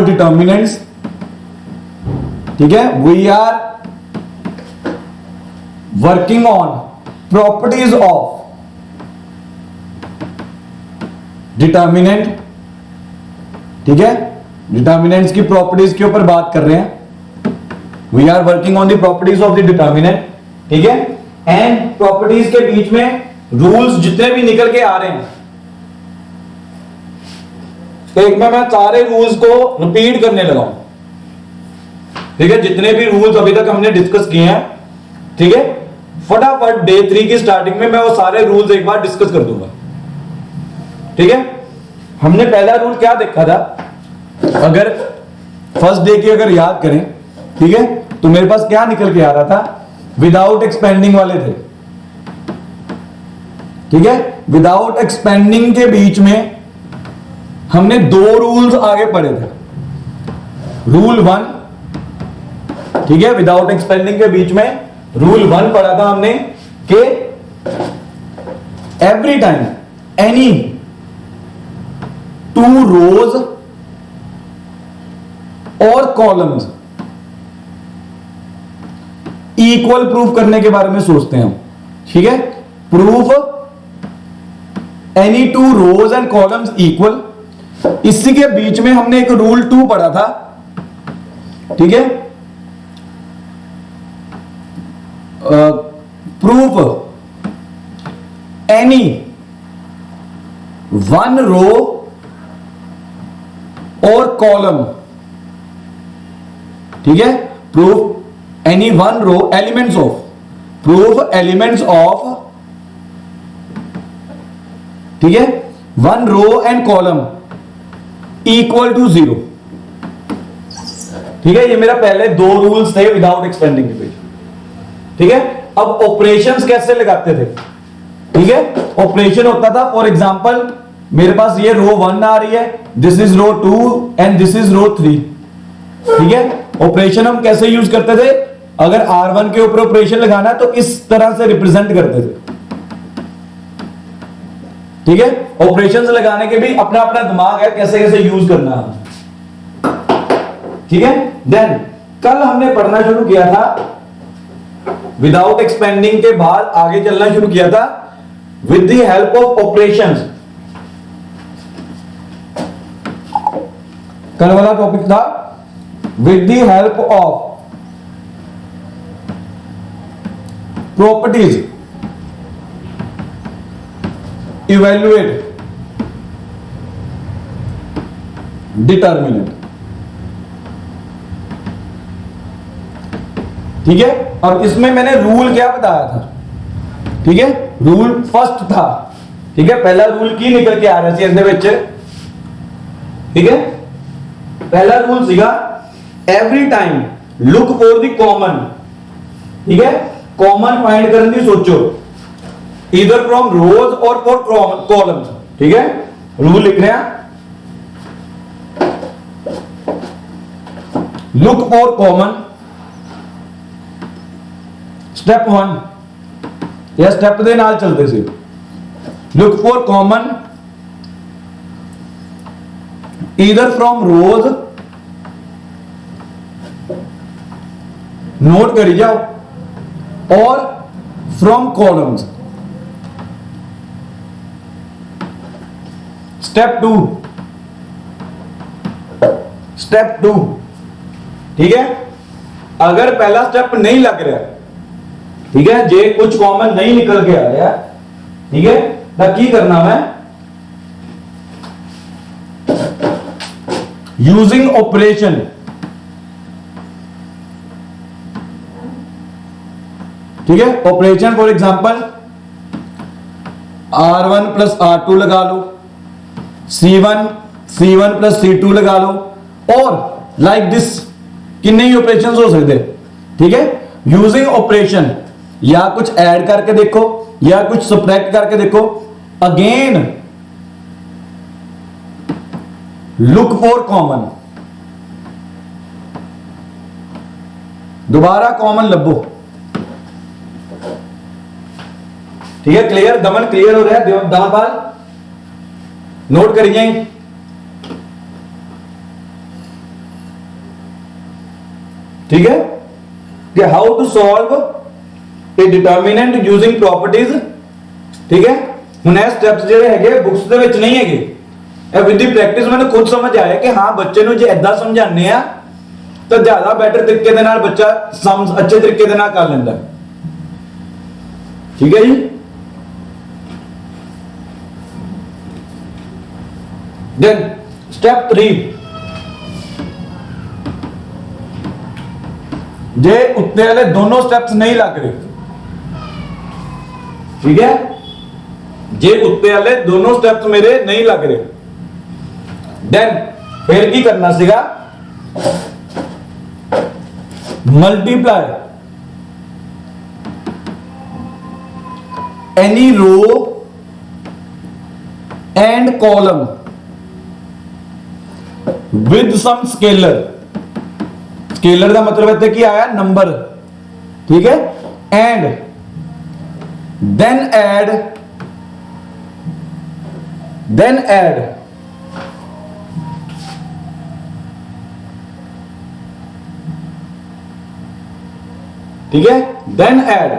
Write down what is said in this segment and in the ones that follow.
Determinants, ठीक है, we are working on properties of determinant, ठीक है, डिटर्मिनेंट्स की प्रॉपर्टीज के ऊपर बात कर रहे हैं। We are working on the properties of the determinant, ठीक है, एंड प्रॉपर्टीज के बीच में रूल्स जितने भी निकल के आ रहे हैं, एक में मैं सारे रूल्स को रिपीट करने लगा हूं, ठीक है, जितने भी रूल्स अभी तक हमने डिस्कस किए हैं, ठीक है, फटाफट डे 3 की स्टार्टिंग में मैं वो सारे रूल्स एक बार डिस्कस कर दूंगा, ठीक है। हमने पहला रूल क्या देखा था, अगर फर्स्ट डे की अगर याद करें, ठीक है, तो मेरे पास क्या निकल के आ रहा था, विदाउट एक्सपेंडिंग वाले थे, ठीक है। विदाउट एक्सपेंडिंग के बीच में हमने दो रूल्स आगे पढ़े थे। रूल 1, ठीक है, विदाउट एक्सपेंडिंग के बीच में रूल 1 पढ़ा था हमने कि एवरी टाइम एनी 2 रोज और कॉलम्स इक्वल प्रूफ करने के बारे में सोचते हैं हम, ठीक है। Proof any 2 rows and columns equal, इसी के बीच में हमने एक रूल 2 पढ़ा था, ठीक है, प्रूफ एनी 1 रो और कॉलम, ठीक है, proof any 1 row elements of, proof elements of, ठीक है, 1 row and column equal to 0, ठीक है। ये मेरा पहले 2 रूल्स थे विदाउट एक्सपेंडिंग के बीच, ठीक है। अब ऑपरेशंस कैसे लगाते थे, ठीक है, ऑपरेशन होता था, फॉर एग्जांपल मेरे पास ये रो 1 आ रही है, this is row 2 and this is row 3, ठीक है। ऑपरेशन हम कैसे यूज करते थे, अगर R1 के ऊपर ऑपरेशन लगाना है तो इस तरह से रिप्रेजेंट करते थे, ठीक है। ऑपरेशंस लगाने के भी अपना अपना दिमाग है, कैसे कैसे यूज करना है, ठीक है। देन कल हमने पढ़ना शुरू किया था, विदाउट एक्सपेंडिंग के बाद आगे चलना शुरू किया था with the help of operations. कल वाला टॉपिक था with the help of properties evaluate determinant, ठीक है। और इसमें मैंने रूल क्या बताया था, ठीक है, रूल फर्स्ट था, ठीक है, पहला रूल की निकल के आ रहा है इसके विच, ठीक है। पहला रूल सीगा every time look for the common, ठीक है, कॉमन फाइंड करने की सोचो, इधर फ्रॉम रोज और फॉर कॉलम्स, ठीक है। रूल लिख रहे हैं, लुक फॉर कॉमन, स्टेप 1 या स्टेप दे नाल चलते सी, look for common either from rows, note करी जाओ, और फ्रॉम कॉलम्स। स्टेप 2, ठीक है, अगर पहला स्टेप नहीं लग रहा, ठीक है, जे कुछ कॉमन नहीं निकल के आ रहा, ठीक है, तो की करना मैं यूजिंग ऑपरेशन, ठीक है, operation for example R1 plus R2 लगा लो, C1 प्लस C2 लगा लो, और लाइक दिस कितने ही ऑपरेशंस हो सकते, ठीक है। यूजिंग ऑपरेशन, या कुछ ऐड करके देखो या कुछ सब्ट्रैक्ट करके देखो, अगेन लुक फॉर कॉमन, दोबारा कॉमन लभो, ठीक है। क्लियर, दमन क्लियर हो रहा है, दमनपाल नोट करिए। ठीक है, कि how to solve a determinant using properties. ठीक है, ਹੁਣ ਇਹ ਸਟੈਪਸ ਜਿਹੜੇ ਹੈਗੇ ਬੁక్స్ ਦੇ ਵਿੱਚ ਨਹੀਂ ਹੈਗੇ, ਇਹ ਵਿਦ ਦੀ ਪ੍ਰੈਕਟਿਸ ਮੈਨੂੰ ਖੁਦ ਸਮਝ ਆਇਆ ਕਿ ਹਾਂ ਬੱਚੇ ਨੂੰ ਜੇ ਇਦਾਂ ਸਮਝਾਉਂਦੇ ਆ ਤਾਂ ਜ਼ਿਆਦਾ ਬੈਟਰ ਤਰੀਕੇ ਦੇ ਨਾਲ ਬੱਚਾ ਸਮਝ ਅੱਛੇ ਤਰੀਕੇ ਦੇ ਨਾਲ ਕਰ ਲੈਂਦਾ। ਠੀਕ ਹੈ ਜੀ। then step 3, ਜੇ ਉੱਤੇ ਵਾਲੇ ਦੋਨੋਂ ਸਟੈਪਸ ਨਹੀਂ ਲੱਗ ਰਹੇ, ਠੀਕ ਹੈ, ਜੇ ਉੱਤੇ ਵਾਲੇ ਦੋਨੋਂ ਸਟੈਪਸ ਮੇਰੇ ਨਹੀਂ ਲੱਗ ਰਹੇ, then ਫਿਰ ਕੀ ਕਰਨਾ ਸੀਗਾ, multiply any row and column with some scalar। scalar का मतलब है कि आया नंबर, ठीक है, and then add ठीक है, then add,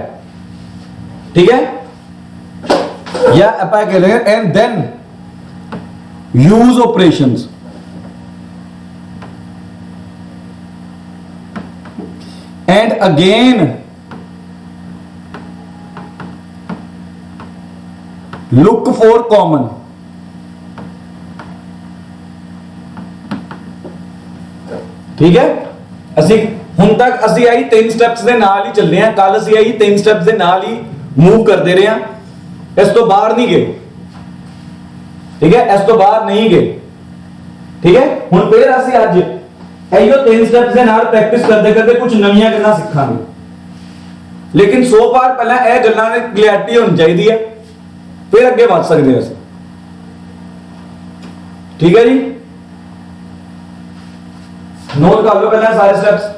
ठीक है, या अपन कह रहे हैं and then use operations. And again look for common. ठीक है, ਅਸੀਂ ਹੁਣ ਤੱਕ ਅਸੀਂ ਆਈ 3 ਸਟੈਪਸ ਦੇ ਨਾਲ ਹੀ ਚੱਲੇ ਆ, ਕੱਲ ਅਸੀਂ ਆਈ 3 ਸਟੈਪਸ ਦੇ ਨਾਲ ਹੀ मूव करते रहे हैं, इस तो बाहर नहीं गए। ठीक है, इस तो बाहर नहीं गए। ठीक है, हुण फिर ਅਸੀਂ ਅੱਜ ਇਹੋ 3 ਸਟੈਪਸ ਦੇ ਨਾਲ ਪ੍ਰੈਕਟਿਸ ਕਰਦੇ ਕਰਦੇ ਕੁਝ ਨਵੀਆਂ ਗੱਲਾਂ ਸਿੱਖਾਂਗੇ, ਲੇਕਿਨ ਸੋ ਫਾਰ ਪਹਿਲਾਂ ਇਹ ਗੱਲਾਂ ਦੀ ਕਲੈਰਿਟੀ ਹੋਣੀ ਚਾਹੀਦੀ ਹੈ, ਫਿਰ ਅੱਗੇ ਵਧ ਸਕਦੇ ਹਾਂ ਅਸੀਂ। ਠੀਕ ਹੈ ਜੀ, ਨੋਟ ਕਰ ਲਓ ਪਹਿਲਾਂ ਸਾਰੇ ਸਟੈਪਸ।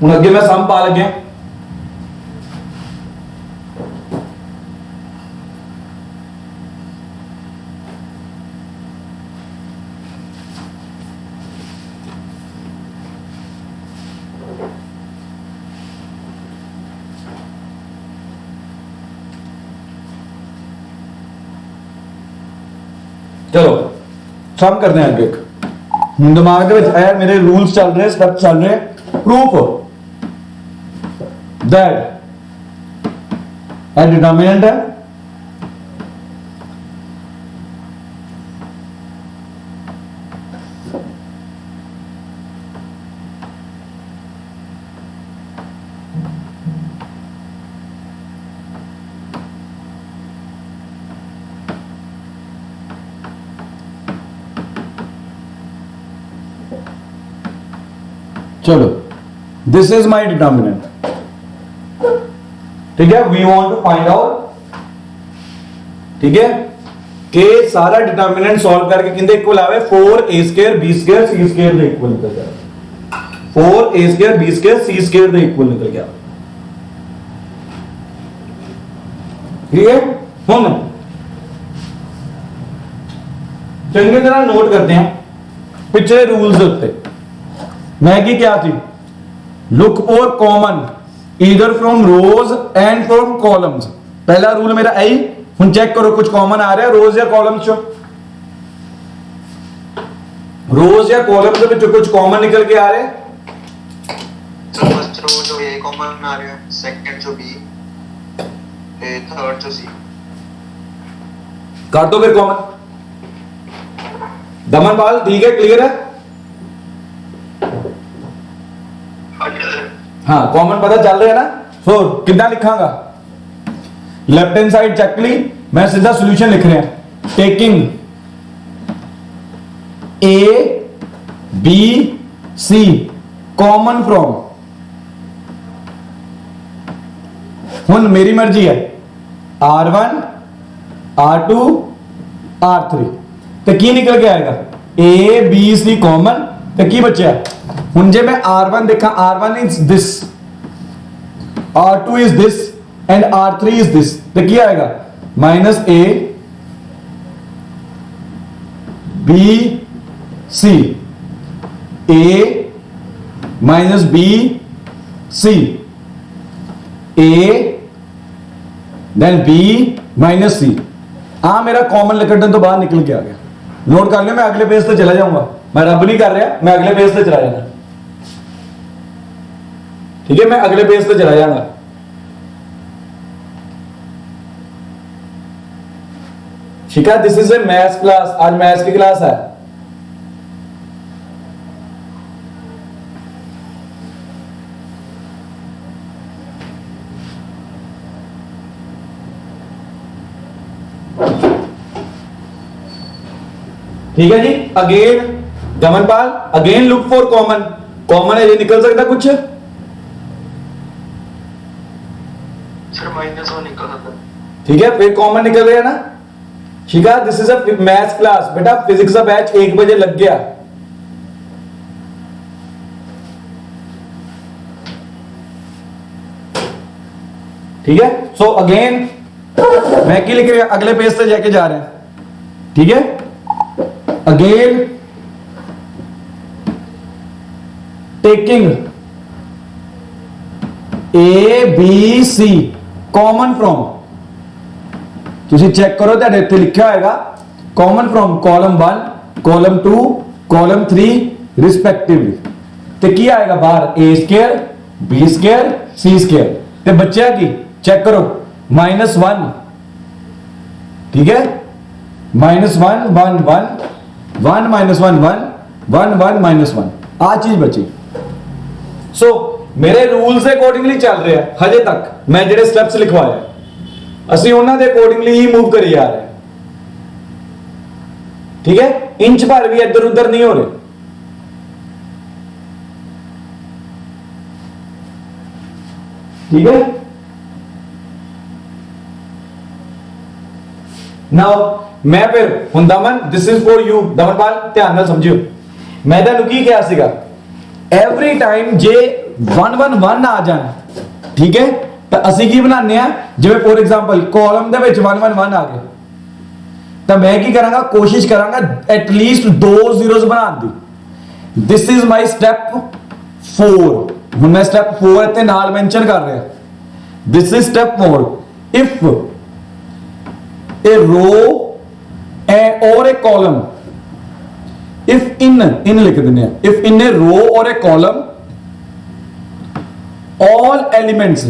ਹੁਣ ਅੱਗੇ ਮੈਂ ਸਮ ਪਾ ਲੱਗਿਆ। चलो सम करते हैं आगे। दिमाग के विच आया मेरे रूल्स चल रहे, स्टेप चल रहे, प्रूफ दैट ए डिटर्मिनेंट है चलो दिस इज माई डिटर्मिनेंट। ठीक है, we want to find out, ठीक है, कि सारा डिटर्मिनेंट सॉल्व करके किंदे इक्वल आवे 4a square b square c square दे इक्वल निकल गया। 4a square b square c square दे इक्वल निकल गया। ठीक है, हम चंगी तरह नोट करते हैं पिछले रूल्स उत्ते। मैगी क्या थी, look for common either from rows and from columns. पहला रूल मेरा आई, हम चेक करो कुछ कॉमन आ रहा है रोज या कॉलम्स चो, रोज या कॉलम्स के विच कुछ कॉमन निकल के आ रहे हैं। फर्स्ट रो जो ए कॉमन आ रहा है, सेकंड जो बी, थर्ड जो सी। कर दो फिर कॉमन। दमनपाल ठीक है, क्लियर है? हाँ, कॉमन पता चल रहा है ना। सो कितना लिखांगा, लेफ्ट हैंड साइड चेक ली, मैं सीधा सॉल्यूशन लिख रहा हूं। Taking A B C common from, हुन मेरी मर्जी है R1 R2 R3, तो की निकल के आएगा A B C कॉमन, तो की बचा हुन जे मैं R1 देखा, R1 is this, R2 is this and R3 is this, तो क्या आएगा minus A B C, A minus B C, A then B minus C. आ मेरा कॉमन लिखने तो बाहर निकल के आ गया। नोट कर लिया, मैं अगले पेज पे चला जाऊंगा, मैं रब नहीं कर रहा, मैं अगले पेज पे चला जाना। ठीक है, मैं अगले पेज पे चला जाऊंगा। ठीक है, this is a maths class, आज मैथ्स की क्लास है। ठीक है जी, again Damanpal, again look for common. Common है, ये निकल सकता कुछ? सर -1 निकल सकता। ठीक है, फिर कॉमन निकल गया ना। ठीक है, this is a maths class. बेटा फिजिक्स का बैच 1 बजे लग गया। ठीक है, सो अगेन मैं क्या लिख रहा, अगले पेज से जाके जा रहे हैं। ठीक है, again taking A B C common from, तुम चेक करो तो इतने लिखा होगा common from column 1 column 2 column 3 respectively. तो की आएगा बाहर A square B square C square. तो बच्चा की चेक करो -1, ठीक है, -1 1 1 1 -1 1 1 1 -1 आ चीज बची। सो मेरे रूल से अकॉर्डिंगली चल रहे हैं हजे तक। मैं जेडे स्टेप्स लिखवाए ਅਸੀਂ ਉਹਨਾਂ ਦੇ ਅਕੋਰਡਿੰਗਲੀ ਹੀ मूव करी जा रहे हैं। ठीक है, इंच भर भी इधर उधर नहीं हो रहे। ठीक है, नाउ मैं फिर हुण दमन, this is for you. Damanpal ध्यान ਨਾਲ ਸਮਝਿਓ, मैं ਤੁਹਾਨੂੰ ਕੀ ਕਿਹਾ ਸੀਗਾ, एवरी टाइम जे 1 1 1 आ जाए, ठीक है, तो ਅਸੀਂ ਕੀ ਬਣਾਉਂਦੇ ਆ, ਜਿਵੇਂ ਫੋਰ ਐਗਜ਼ਾਮਪਲ ਕਾਲਮ ਦੇ ਵਿੱਚ 1 1 1 ਆ ਗਏ, ਤਾਂ ਮੈਂ ਕੀ ਕਰਾਂਗਾ, ਕੋਸ਼ਿਸ਼ ਕਰਾਂਗਾ ਐਟਲੀਸਟ 2 zeros ਬਣਾਉਣ ਦੀ। This is my step 4। ਹੁਣ ਮੈਂ ਸਟੈਪ 4 ਇੱਥੇ ਨਾਲ ਮੈਂਸ਼ਨ ਕਰ ਰਿਹਾ। This is step 4। If a row or a column, if in लिख देने, if in a row or a column all elements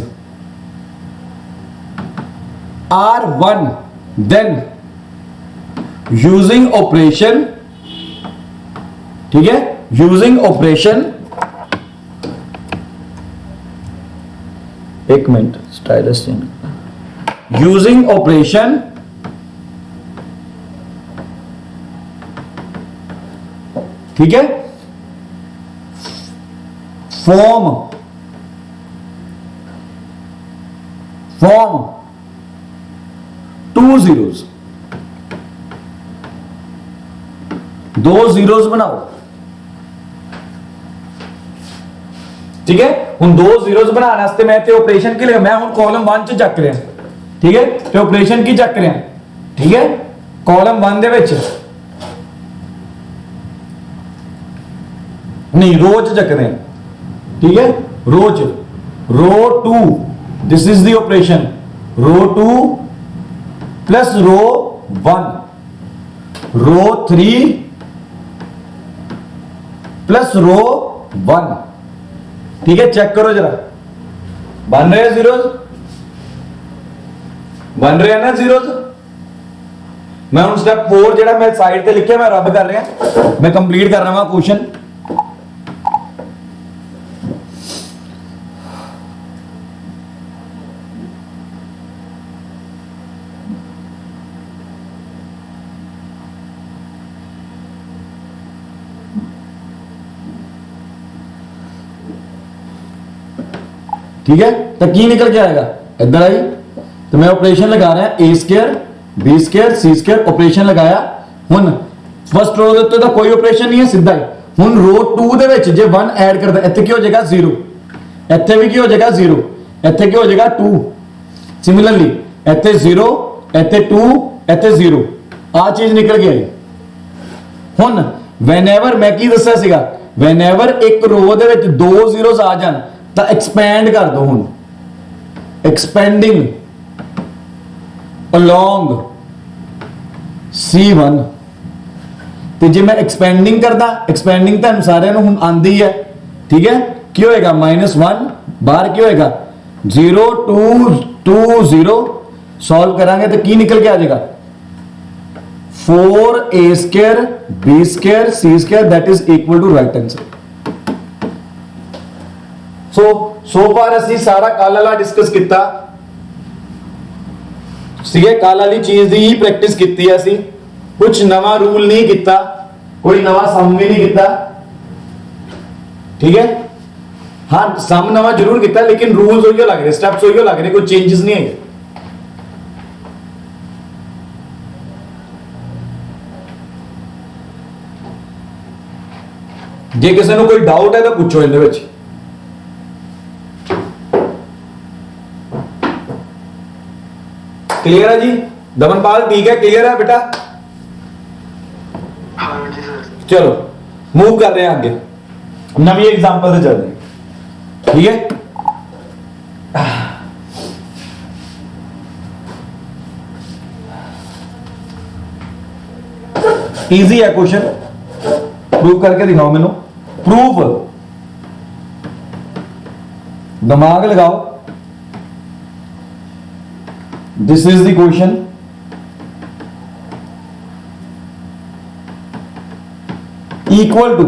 are 1, then using operation, ठीक है, using operation, एक minute stylus change, using operation ठीक है, form 2 zeros, 2 zeros बनाओ। ठीक है, हम 2 zeros बनाने वास्ते मैं इतने ऑपरेशन के लिए मैं हम कॉलम 1 च चक रहा, ठीक है, तो ऑपरेशन की चक रहा, ठीक है, कॉलम 1 दे विच नहीं, रो च चक रहे हैं, ठीक है, रो च, row 2, this is the operation, row 2 plus row 1, row 3 plus row 1, ठीक है, चेक करो जरा, बन रहे हैं जीरोस, बन रहे हैं ना जीरोस। मैं हूं स्टेप 4 जेड़ा मैं साइड पे लिखे मैं रब कर रहा, मैं कंप्लीट कर रहा हूं क्वेश्चन। ठीक है, तो की निकल के आएगा, इधर आई, तो मैं ऑपरेशन लगा रहा है ए square B square C square, operation लगाया। हुन फर्स्ट रो ਦੇ ਉੱਤੇ ਤਾਂ ਕੋਈ ਆਪਰੇਸ਼ਨ ਨਹੀਂ ਹੈ, ਸਿੱਧਾ ਹੀ। ਹੁਣ रो 2 ਦੇ ਵਿੱਚ ਜੇ 1 ਐਡ ਕਰਦਾ, ਇੱਥੇ ਕੀ ਹੋ ਜਾਏਗਾ 0, ਇੱਥੇ ਵੀ ਕੀ ਹੋ ਜਾਏਗਾ 0, ਇੱਥੇ ਕੀ ਹੋ ਜਾਏਗਾ 2, ਸਿਮਿਲਰਲੀ ਇੱਥੇ 0 ਇੱਥੇ 2 ਇੱਥੇ 0 ਆ ਚੀਜ਼ ਨਿਕਲ ਕੇ ਆਈ। ਹੁਣ ਵੈਨੇਵਰ ਮੈਂ ਕੀ ਦੱਸਿਆ ਸੀਗਾ, ਵੈਨੇਵਰ ਇੱਕ ਰੋ ਦੇ ਵਿੱਚ 2 ਜ਼ੀਰੋਸ ਆ ਜਾਣ ਤਾਂ ਐਕਸਪੈਂਡ ਕਰ ਦੋ। ਹੁਣ ਐਕਸਪੈਂਡਿੰਗ along C1 ਤੇ ਜੇ ਮੈਂ ਐਕਸਪੈਂਡਿੰਗ ਕਰਦਾ, ਐਕਸਪੈਂਡਿੰਗ ਤੁਹਾਨੂੰ ਸਾਰਿਆਂ ਨੂੰ ਹੁਣ ਆਂਦੀ ਹੈ, ਠੀਕ ਹੈ। ਕੀ ਹੋਏਗਾ -1 ਬਾਹਰ ਕੀ ਹੋਏਗਾ 0 2 2 0 सॉल्व करांगे तो की निकल के आ जाएगा 4a square b square c square that is equal to right hand side। सो फार ਅਸੀਂ ਸਾਰਾ ਕੱਲ ਵਾਲਾ ਡਿਸਕਸ ਕੀਤਾ ਸੀਗੇ, ਕੱਲ ਵਾਲੀ ਚੀਜ਼ ਦੀ ਹੀ ਪ੍ਰੈਕਟਿਸ ਕੀਤੀ ਹੈ ਅਸੀਂ, ਕੁਝ ਨਵਾਂ ਰੂਲ ਨਹੀਂ ਕੀਤਾ, ਕੋਈ ਨਵਾਂ ਸਮ ਵੀ ਨਹੀਂ ਕੀਤਾ, ਠੀਕ ਹੈ। हाँ सम नवा जरूर किया लेकिन रूल्स वही लग रहे, स्टेप्स वही लग रहे, कोई चेंजेस नहीं है। जे किसी को कोई डाउट है तो पूछो इहदे विच। क्लियर है जी? दमनपाल ठीक है, क्लियर है बेटा? हाँ जी सर। चलो मूव कर रहे हैं आगे, नवी एग्जांपल से चल रहे हैं, ठीक है। इजी है क्वेश्चन, प्रूव करके दिखाओ मैनू। प्रूफ, दिमाग लगाओ। This is the question. Equal to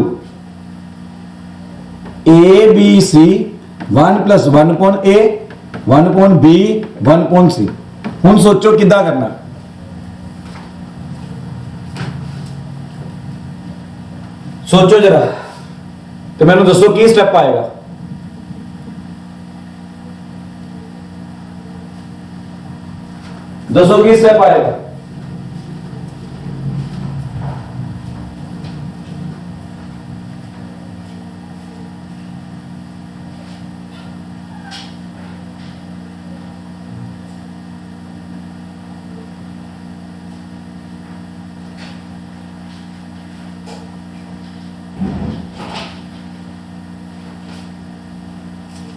A B C 1 + 1 upon A 1 upon B 1 upon C। ਹੁਣ ਸੋਚੋ ਕਿੱਦਾਂ ਕਰਨਾ। सोचो जरा तो मैंने दसो की स्टेप आएगा। दसो की स्टेप आएगा।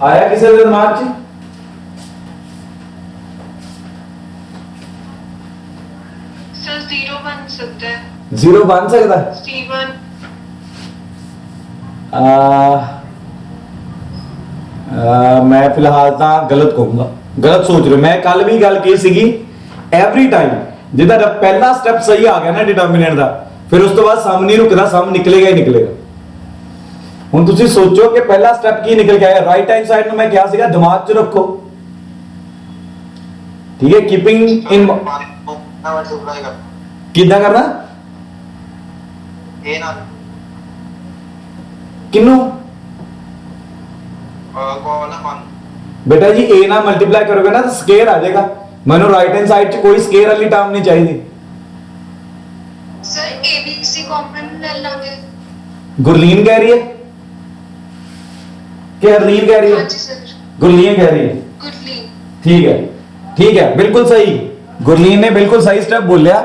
आया किसी के दिमाग च? सर 0 बन सकता है। 0 बन सकता है? C1 मैं फिलहाल तो गलत कहूंगा, गलत सोच रहे हो। मैं कल भी गल की सी, एवरी टाइम जिदा पहला स्टेप सही आ गया ना डिटर्मिनेंट का, फिर उस तो बाद सम नहीं रुकदा, सम निकलेगा ही निकलेगा। ਹੁਣ ਤੁਸੀਂ सोचो कि पहला स्टेप की निकल के आया। राइट हैंड साइड में मैं क्या सीगा, दिमाग च रखो, ठीक है। कीपिंग इन मल्टीप्लाई कर किदा करना ए ना किन्नू कॉलम 1 बेटा जी ए ना मल्टीप्लाई करोगे ना तो स्केयर आ जाएगा। मैंने राइट हैंड साइड च कोई स्केयर वाली टर्म नहीं चाहिए। सर ABC कॉमन ले लेंगे। गुरलीन कह रही है कि हरलीन कह रही है? हाँ जी सर। गुरलीन कह रही है, गुडली। ठीक है, ठीक है, बिल्कुल सही। गुरलीन ने बिल्कुल सही स्टेप बोलिया,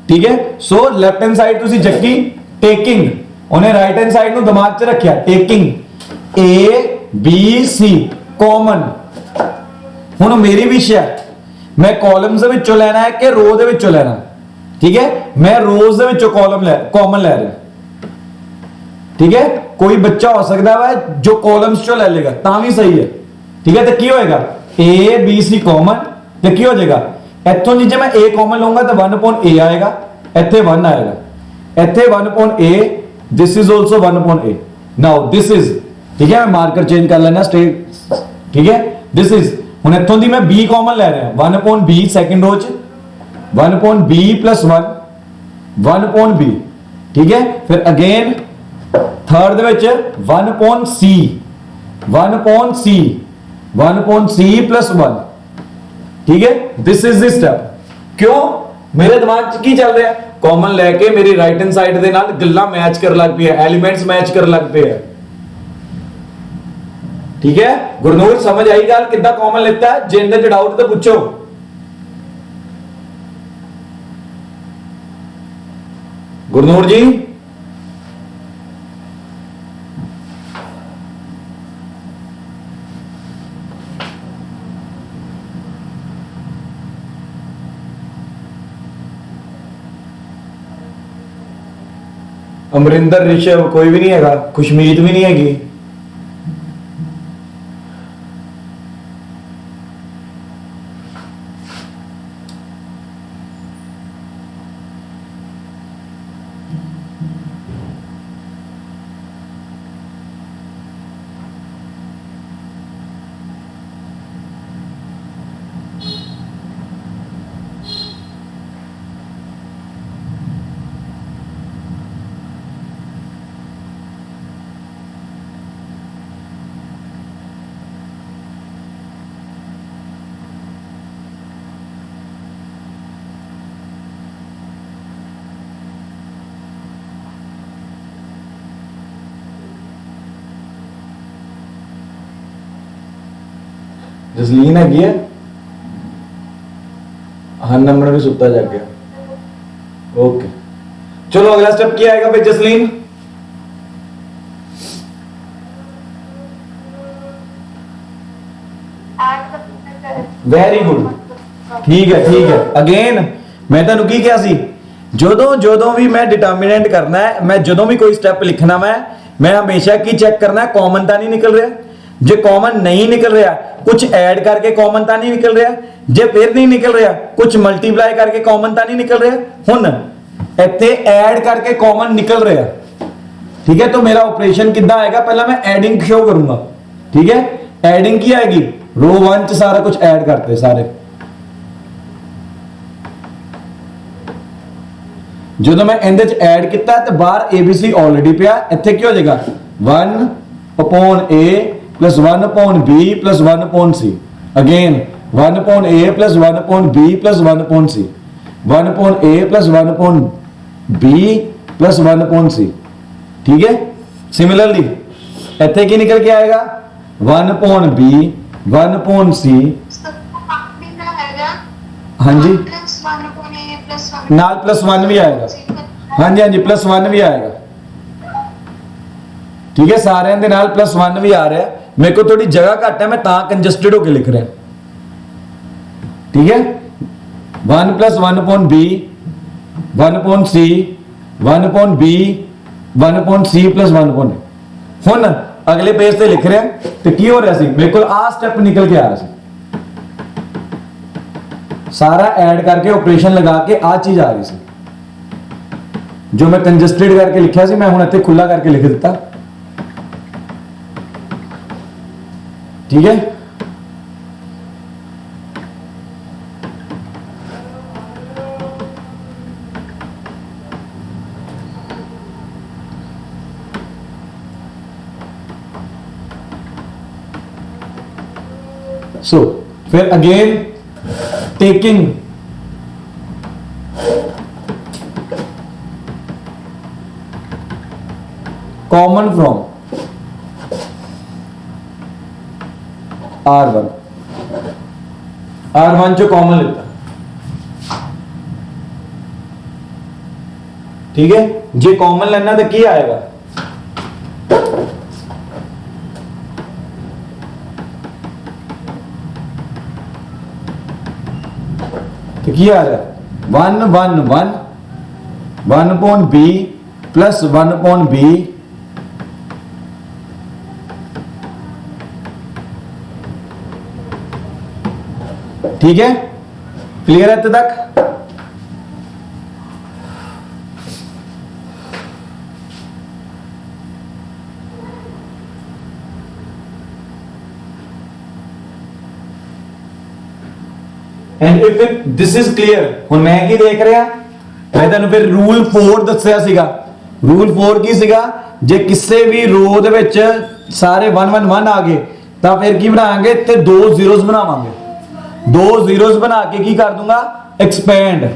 ठीक है। सो लेफ्ट हैंड साइड तुसी जक्की टेकिंग, उन्हें राइट हैंड साइड नु दिमाग च रखिया, taking A B C common. हुण मेरी विश है मैं कॉलम्स दे विचों लेना है कि रो दे विचों लेना, ठीक है। मैं रोज दे विचों कॉमन ले रहा, ठीक है। कोई बच्चा हो सकता है जो कॉलम्स चो ले लेगा ता भी सही है, ठीक है। तो की होएगा A B C कॉमन, तो की हो जाएगा इथों जी जे मैं A कॉमन लूंगा तो 1 upon A आएगा, इथे 1 आएगा, इथे 1 upon A, this is also 1 upon A। Now this is, ठीक है, मैं मार्कर चेंज कर लेना स्ट्रेट, ठीक है। दिस इज हुन इथों दी मैं B कॉमन ले रहा, 1 upon B सेकंड रो च 1 upon B + 1 upon B, ठीक है। फिर अगेन थर्ड दे विच 1 upon C 1 upon C 1 upon C + 1, ठीक है। This is the step. क्यों मेरे दिमाग च की चल रहा है, कॉमन लेके मेरी राइट हैंड साइड दे नाल गल्लां मैच कर लग पई है, एलिमेंट्स मैच कर लग पे है, ठीक है। गुरनूर समझ आई गल कितना कॉमन लेता है? जे इंदे च डाउट तो पूछो। गुरनूर जी अमरिंदर ऋषभ कोई भी नहीं है, खुशमीत भी नहीं हैगी। जसलीन हैगी है, हाँ नंबर भी सुता जा गया। ओके चलो अगला स्टेप क्या आएगा भाई जसलीन? वेरी गुड, ठीक है अगेन मैं तेन की क्या सी, जो भी मैं डिटर्मिनेंट करना है, मैं जो भी कोई स्टेप लिखना मैं हमेशा की चेक करना है कॉमन तो नहीं निकल रहा। जे कॉमन नहीं निकल रहा कुछ ऐड करके कॉमन तो नहीं निकल रहा, जे फिर नहीं निकल रहा कुछ मल्टीप्लाई करके कॉमन तो नहीं निकल रहा। हुन इत्थे ऐड करके कॉमन निकल रहा, ठीक है। तो मेरा ऑपरेशन कितना आएगा, पहला मैं एडिंग शो करूंगा, ठीक है। एडिंग की आएगी, रो 1 च सारा कुछ ऐड करते सारे, जो मैं इंदे च ऐड किया तो बाहर ABC ऑलरेडी पिया, इत्थे की हो जाएगा 1/A plus 1/B plus 1/C, again 1/A plus 1/B plus 1/C, 1/A plus 1/B plus 1/C, ठीक है। सिमिलरली इत्थे की निकल के आएगा 1/B 1/C, हाँ जी नाल प्लस 1 भी आएगा, हाँ जी प्लस 1 भी आएगा, ठीक है। सारे दे नाल प्लस 1 भी आ रहा है, मेरे को थोड़ी जगह घट है मैं कंजस्टेड होकर लिख रहा, ठीक है। 1 plus 1/B 1/C 1/B 1/C plus 1/A। हुन अगले पेज पे लिख रहे हैं तो की हो रहा सी, मेरे को आ स्टेप निकल के आ रहा सी, सारा ऐड करके ऑपरेशन लगा के आ चीज आ रही सी, जो मैं कंजस्टेड करके लिखा सी मैं हुन इत्थे खुला करके लिख दिता, ठीक है। सो फिर again taking common from R1 जो कॉमन लेता, ठीक है। जे कॉमन लेना तो क्या आएगा, तो क्या आ रहा है 1/1 1/B प्लस 1/B, ठीक है। क्लियर है तक? And if this is clear, हुन मैं की देख रहा, मैं तेन फिर रूल 4 दस्या सीगा। रूल 4 की सीगा, जे किसी भी रो दे विच सारे 1/1 आ गए तो फिर की बनाएंगे ते 2 जीरोस बनावांगे, 2 जीरोस बना के की कर दूंगा एक्सपेंड,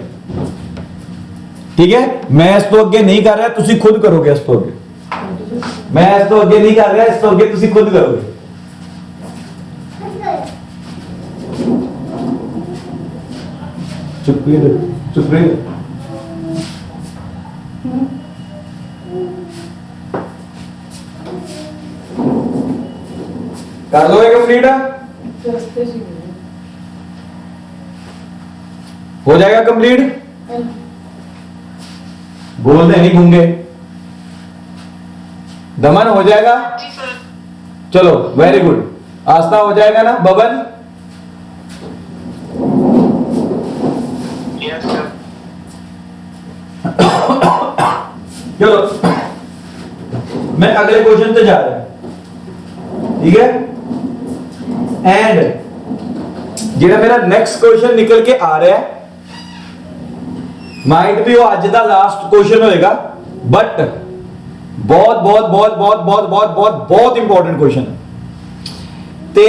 ठीक है। मैं इस तो अगे नहीं कर रहा, तुसी खुद करोगे इस तो अगे, मैं इस तो अगे नहीं कर रहा, इस तो अगे तुसी खुद करोगे। चुप रहिए। कर लोगे कंप्लीट? हो जाएगा कंप्लीट? बोल दे नहीं गूंगे। दमन हो जाएगा? जी सर। चलो वेरी गुड। आस्था हो जाएगा ना? बबन? Yes sir. चलो मैं अगले क्वेश्चन पे जा रहा हूं, ठीक है? एंड जेड़ा मेरा नेक्स्ट क्वेश्चन निकल के आ रहा है, माइट भी वो अज का लास्ट क्वेश्चन होएगा, बट बहुत बहुत बहुत बहुत बहुत बहुत बहुत बहुत इंपॉर्टेंट क्वेश्चन है ते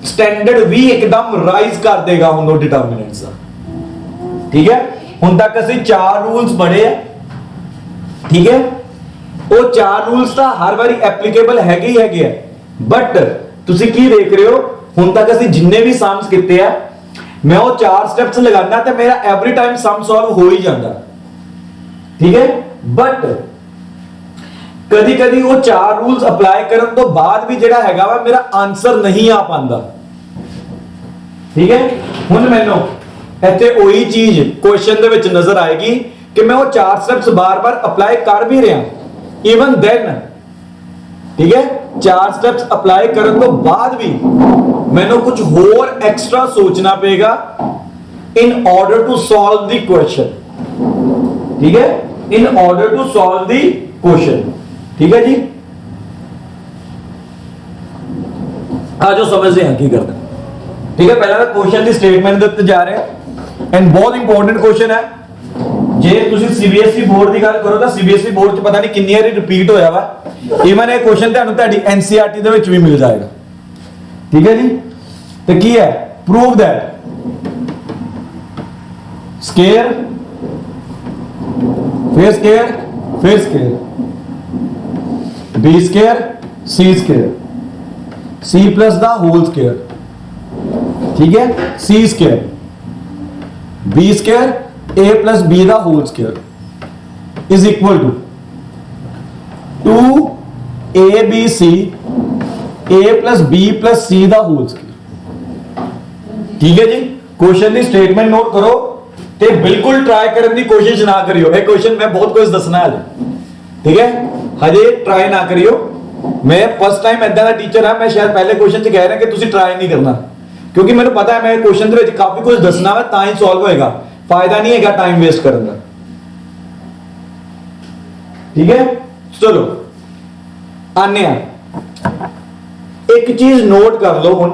स्टैंडर्ड भी एकदम राइज कर देगा हुन डिटर्मिनेंट्स का, ठीक है? हुन तक असि 4 रूल्स पढ़े हैं, ठीक है? वो 4 रूल्स तो हर बारी एप्लीकेबल हैगे ही हैगे है, बट तुसी की देख रहे हो हुन तक असि जिन्ने भी सम्स किते हैं मैं वो 4 स्टेप्स लगाना तो मेरा एवरी टाइम सम सॉल्व हो ही जाता, ठीक है? बट कदी कदी वो 4 रूल्स अप्लाई करने तो बाद भी जेड़ा हैगा वा मेरा आंसर नहीं आ पांदा, ठीक है? हुन मैनू ਇੱਥੇ ਉਹੀ चीज क्वेश्चन ਦੇ ਵਿੱਚ नजर आएगी कि मैं वो 4 स्टेप्स बार बार अप्लाई कर भी रहा इवन देन, ठीक है? 4 स्टेप्स अप्लाई करने तो बाद भी मैंने कुछ होर एक्स्ट्रा सोचना पेगा in order to solve the question, ठीक है? In order to solve the question, ठीक है जी? आज जो समझते हैं की करते, ठीक है? पहला क्वेश्चन की स्टेटमेंट देते जा रहे हैं एंड बहुत इंपॉर्टेंट क्वेश्चन है। जे तुसी सीबीएसई बोर्ड की गल करो तो सीबीएसई बोर्ड च पता नहीं कितनी बार रिपीट होया वा, इवन ये क्वेश्चन ਤੁਹਾਨੂੰ ਤੁਹਾਡੀ एनसीईआरटी ਦੇ ਵਿੱਚ ਵੀ ਮਿਲ ਜਾਏਗਾ, ठीक है जी? तो की है? प्रूव दैट स्केयर फिर स्केयर फिर square b square c square c plus the whole square, ठीक है? C square b square a plus b the whole square is equal to 2abc a plus b plus c the whole square, ठीक है जी? Question की statement note करो ते बिल्कुल try करने की कोशिश ना करियो। ये क्वेश्चन मैं बहुत कुछ दसना है, ठीक है? हजे ट्राई ना करियो। मैं फर्स्ट टाइम ऐसा का टीचर हाँ, मैं शायद पहले क्वेश्चन च कह रहा कि तुसी ट्राई नहीं करना, क्योंकि मैंने पता है मैं क्वेश्चन के काफी कुछ दसना है ता ही सॉल्व होएगा, फायदा नहीं है टाइम वेस्ट करने का, ठीक है? चलो आने एक चीज नोट कर लो हुन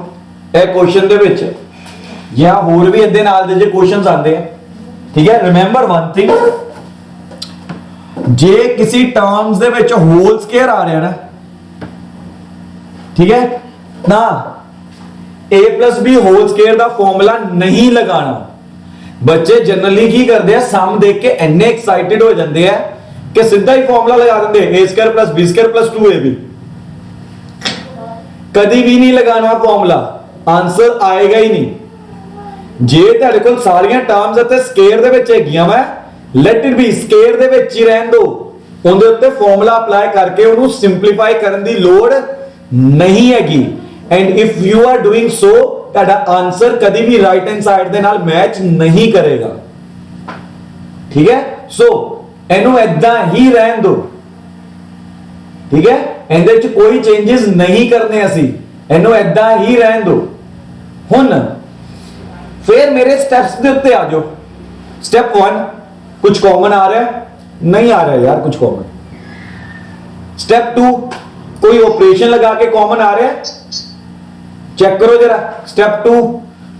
ए क्वेश्चन दे विच या होर भी इहदे नाल दे जे क्वेश्चंस आंदे हैं, ठीक है? रिमेंबर वन थिंग, जे किसी टर्म्स दे विच होल स्केयर आ रहा है ना, ठीक है ना, a plus b whole square का फॉर्मूला नहीं लगाना। बच्चे जनरली की करते हैं सम देख के इन्ने एक्साइटेड हो जाते हैं कि सीधा ही फॉर्मूला लगा देंगे a square plus B square plus 2ab। कभी भी नहीं लगाना फॉर्मूला, आंसर आएगा ही नहीं। जे तेरे को सारियां टर्म्स ਅਤੇ स्केयर ਦੇ ਵਿੱਚ ਹੈਗੀਆਂ ਵਾ ਲੈਟ ਇਟ ਬੀ स्केयर ਦੇ ਵਿੱਚ ਹੀ ਰਹਿਣ ਦਿਓ, ਉਹਦੇ ਉੱਤੇ ਫਾਰਮੂਲਾ ਅਪਲਾਈ ਕਰਕੇ ਉਹਨੂੰ ਸਿੰਪਲੀਫਾਈ ਕਰਨ ਦੀ ਲੋੜ नहीं हैगी। And if you are doing so ਤੁਹਾਡਾ आंसर कभी भी राइट हैंड साइड ਦੇ ਨਾਲ मैच नहीं करेगा, ठीक है? सो ਇਹਨੂੰ ਐਦਾਂ ही रहन दो, ठीक है? ਇਹਦੇ ਵਿੱਚ कोई चेंजेस नहीं करने ਅਸੀਂ, ਇਹਨੂੰ ਐਦਾਂ ही रहन दो। ਹੁਣ फिर मेरे स्टेप्स ਦੇ ਉੱਤੇ आ जाओ। स्टेप 1 कुछ कॉमन आ रहा है? नहीं आ रहा है यार कुछ कॉमन। स्टेप 2 कोई ऑपरेशन लगा के कॉमन आ रहा है? चेक करो जरा। स्टेप 2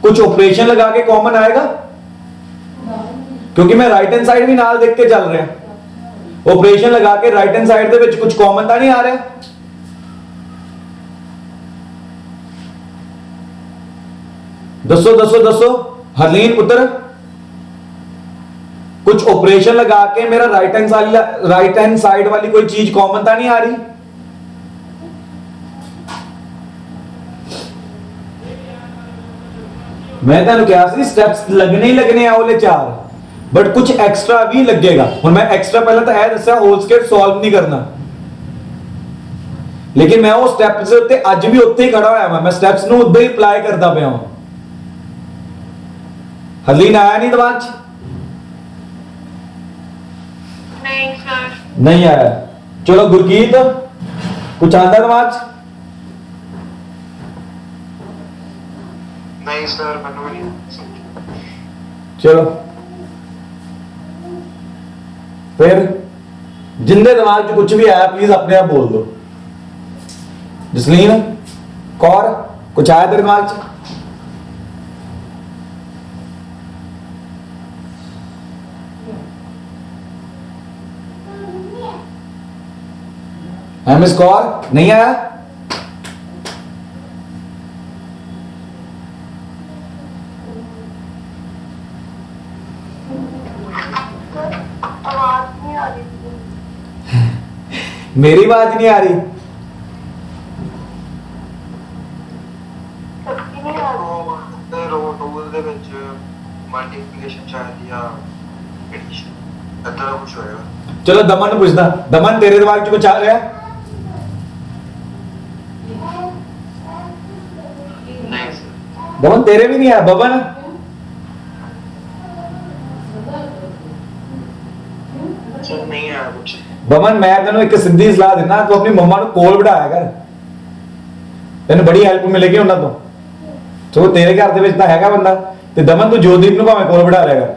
कुछ ऑपरेशन लगा के कॉमन आएगा? क्योंकि मैं राइट हैंड साइड भी नाल देख के चल रहा है। ऑपरेशन लगा के राइट हैंड साइड दे विच कुछ कॉमन तो नहीं आ रहा? दसो दसो दसो हरलीन पुत्र, कुछ ऑपरेशन लगा के मेरा राइट हैंड साइड वाली कोई चीज कॉमन तो नहीं आ रही? मैं तेन कहा स्टेप्स लगने ही लगने वाले 4, बट कुछ एक्स्ट्रा भी लगेगा। हुण मैं एक्स्ट्रा पहले तो यह दस्या होल स्केयर सॉल्व नहीं करना, लेकिन मैं वो स्टेप्स ਦੇ ਉੱਤੇ ਅੱਜ ਵੀ ਉੱਥੇ ਹੀ ਖੜਾ ਹੋਇਆ ਮੈਂ ਸਟੈਪਸ ਨੂੰ ਉਦਾਂ ਹੀ ਅਪਲਾਈ ਕਰਦਾ ਪਿਆ ਹਾਂ ਹਲੀ ਨਾ ਆਇਆ ਨਹੀਂ ਦਿਮਾਗ 'ਚ नहीं सर नहीं आया चलो गुरकीत कुछ आंदा दिमाग 'ਚ नहीं सर मैंने भी नहीं चलो फिर जिंदे दिमाग 'ਚ कुछ भी आया प्लीज अपने आप बोल दो जसलीन कौर कुछ आया तेरे दिमाग 'ਚ मिस कौर नहीं आया आवाज नहीं आ रही थी मेरी आवाज नहीं आ रही सबकी नहीं आ रही ਉਹ ਟੂਲ ਦੇ ਵਿੱਚ ਮਲਟੀਪਲੀਕੇਸ਼ਨ ਚਾਹੀਦੀ ਆ ਐਡੀਸ਼ਨ ਇਦਾਂ ਦਾ ਕੁਝ ਹੋਏਗਾ चलो दमन ने पूछना दमन तेरे दिमाग 'ਚ कुछ आ रहा है नहीं सर दमन तेरे भी नहीं आया बबन सर नहीं आया कुछ बमन मैं तेन एक सीधी सलाह देना तू अपनी मम्मा ਨੂੰ ਕੋਲ ਬਿਠਾਇਆ ਕਰ ਤੈਨੂੰ ਬੜੀ ਹੈਲਪ ਮਿਲੇਗੀ ਉਹਨਾਂ ਤੋਂ ਸੋ ਤੇਰੇ ਘਰ ਦੇ ਵਿੱਚ ਤਾਂ ਹੈਗਾ ਬੰਦਾ ਤੇ ਦਮਨ ਤੂੰ ਜੋਦੀਪ ਨੂੰ ਭਾਵੇਂ ਕੋਲ ਬਿਠਾ ਲਿਆ ਕਰ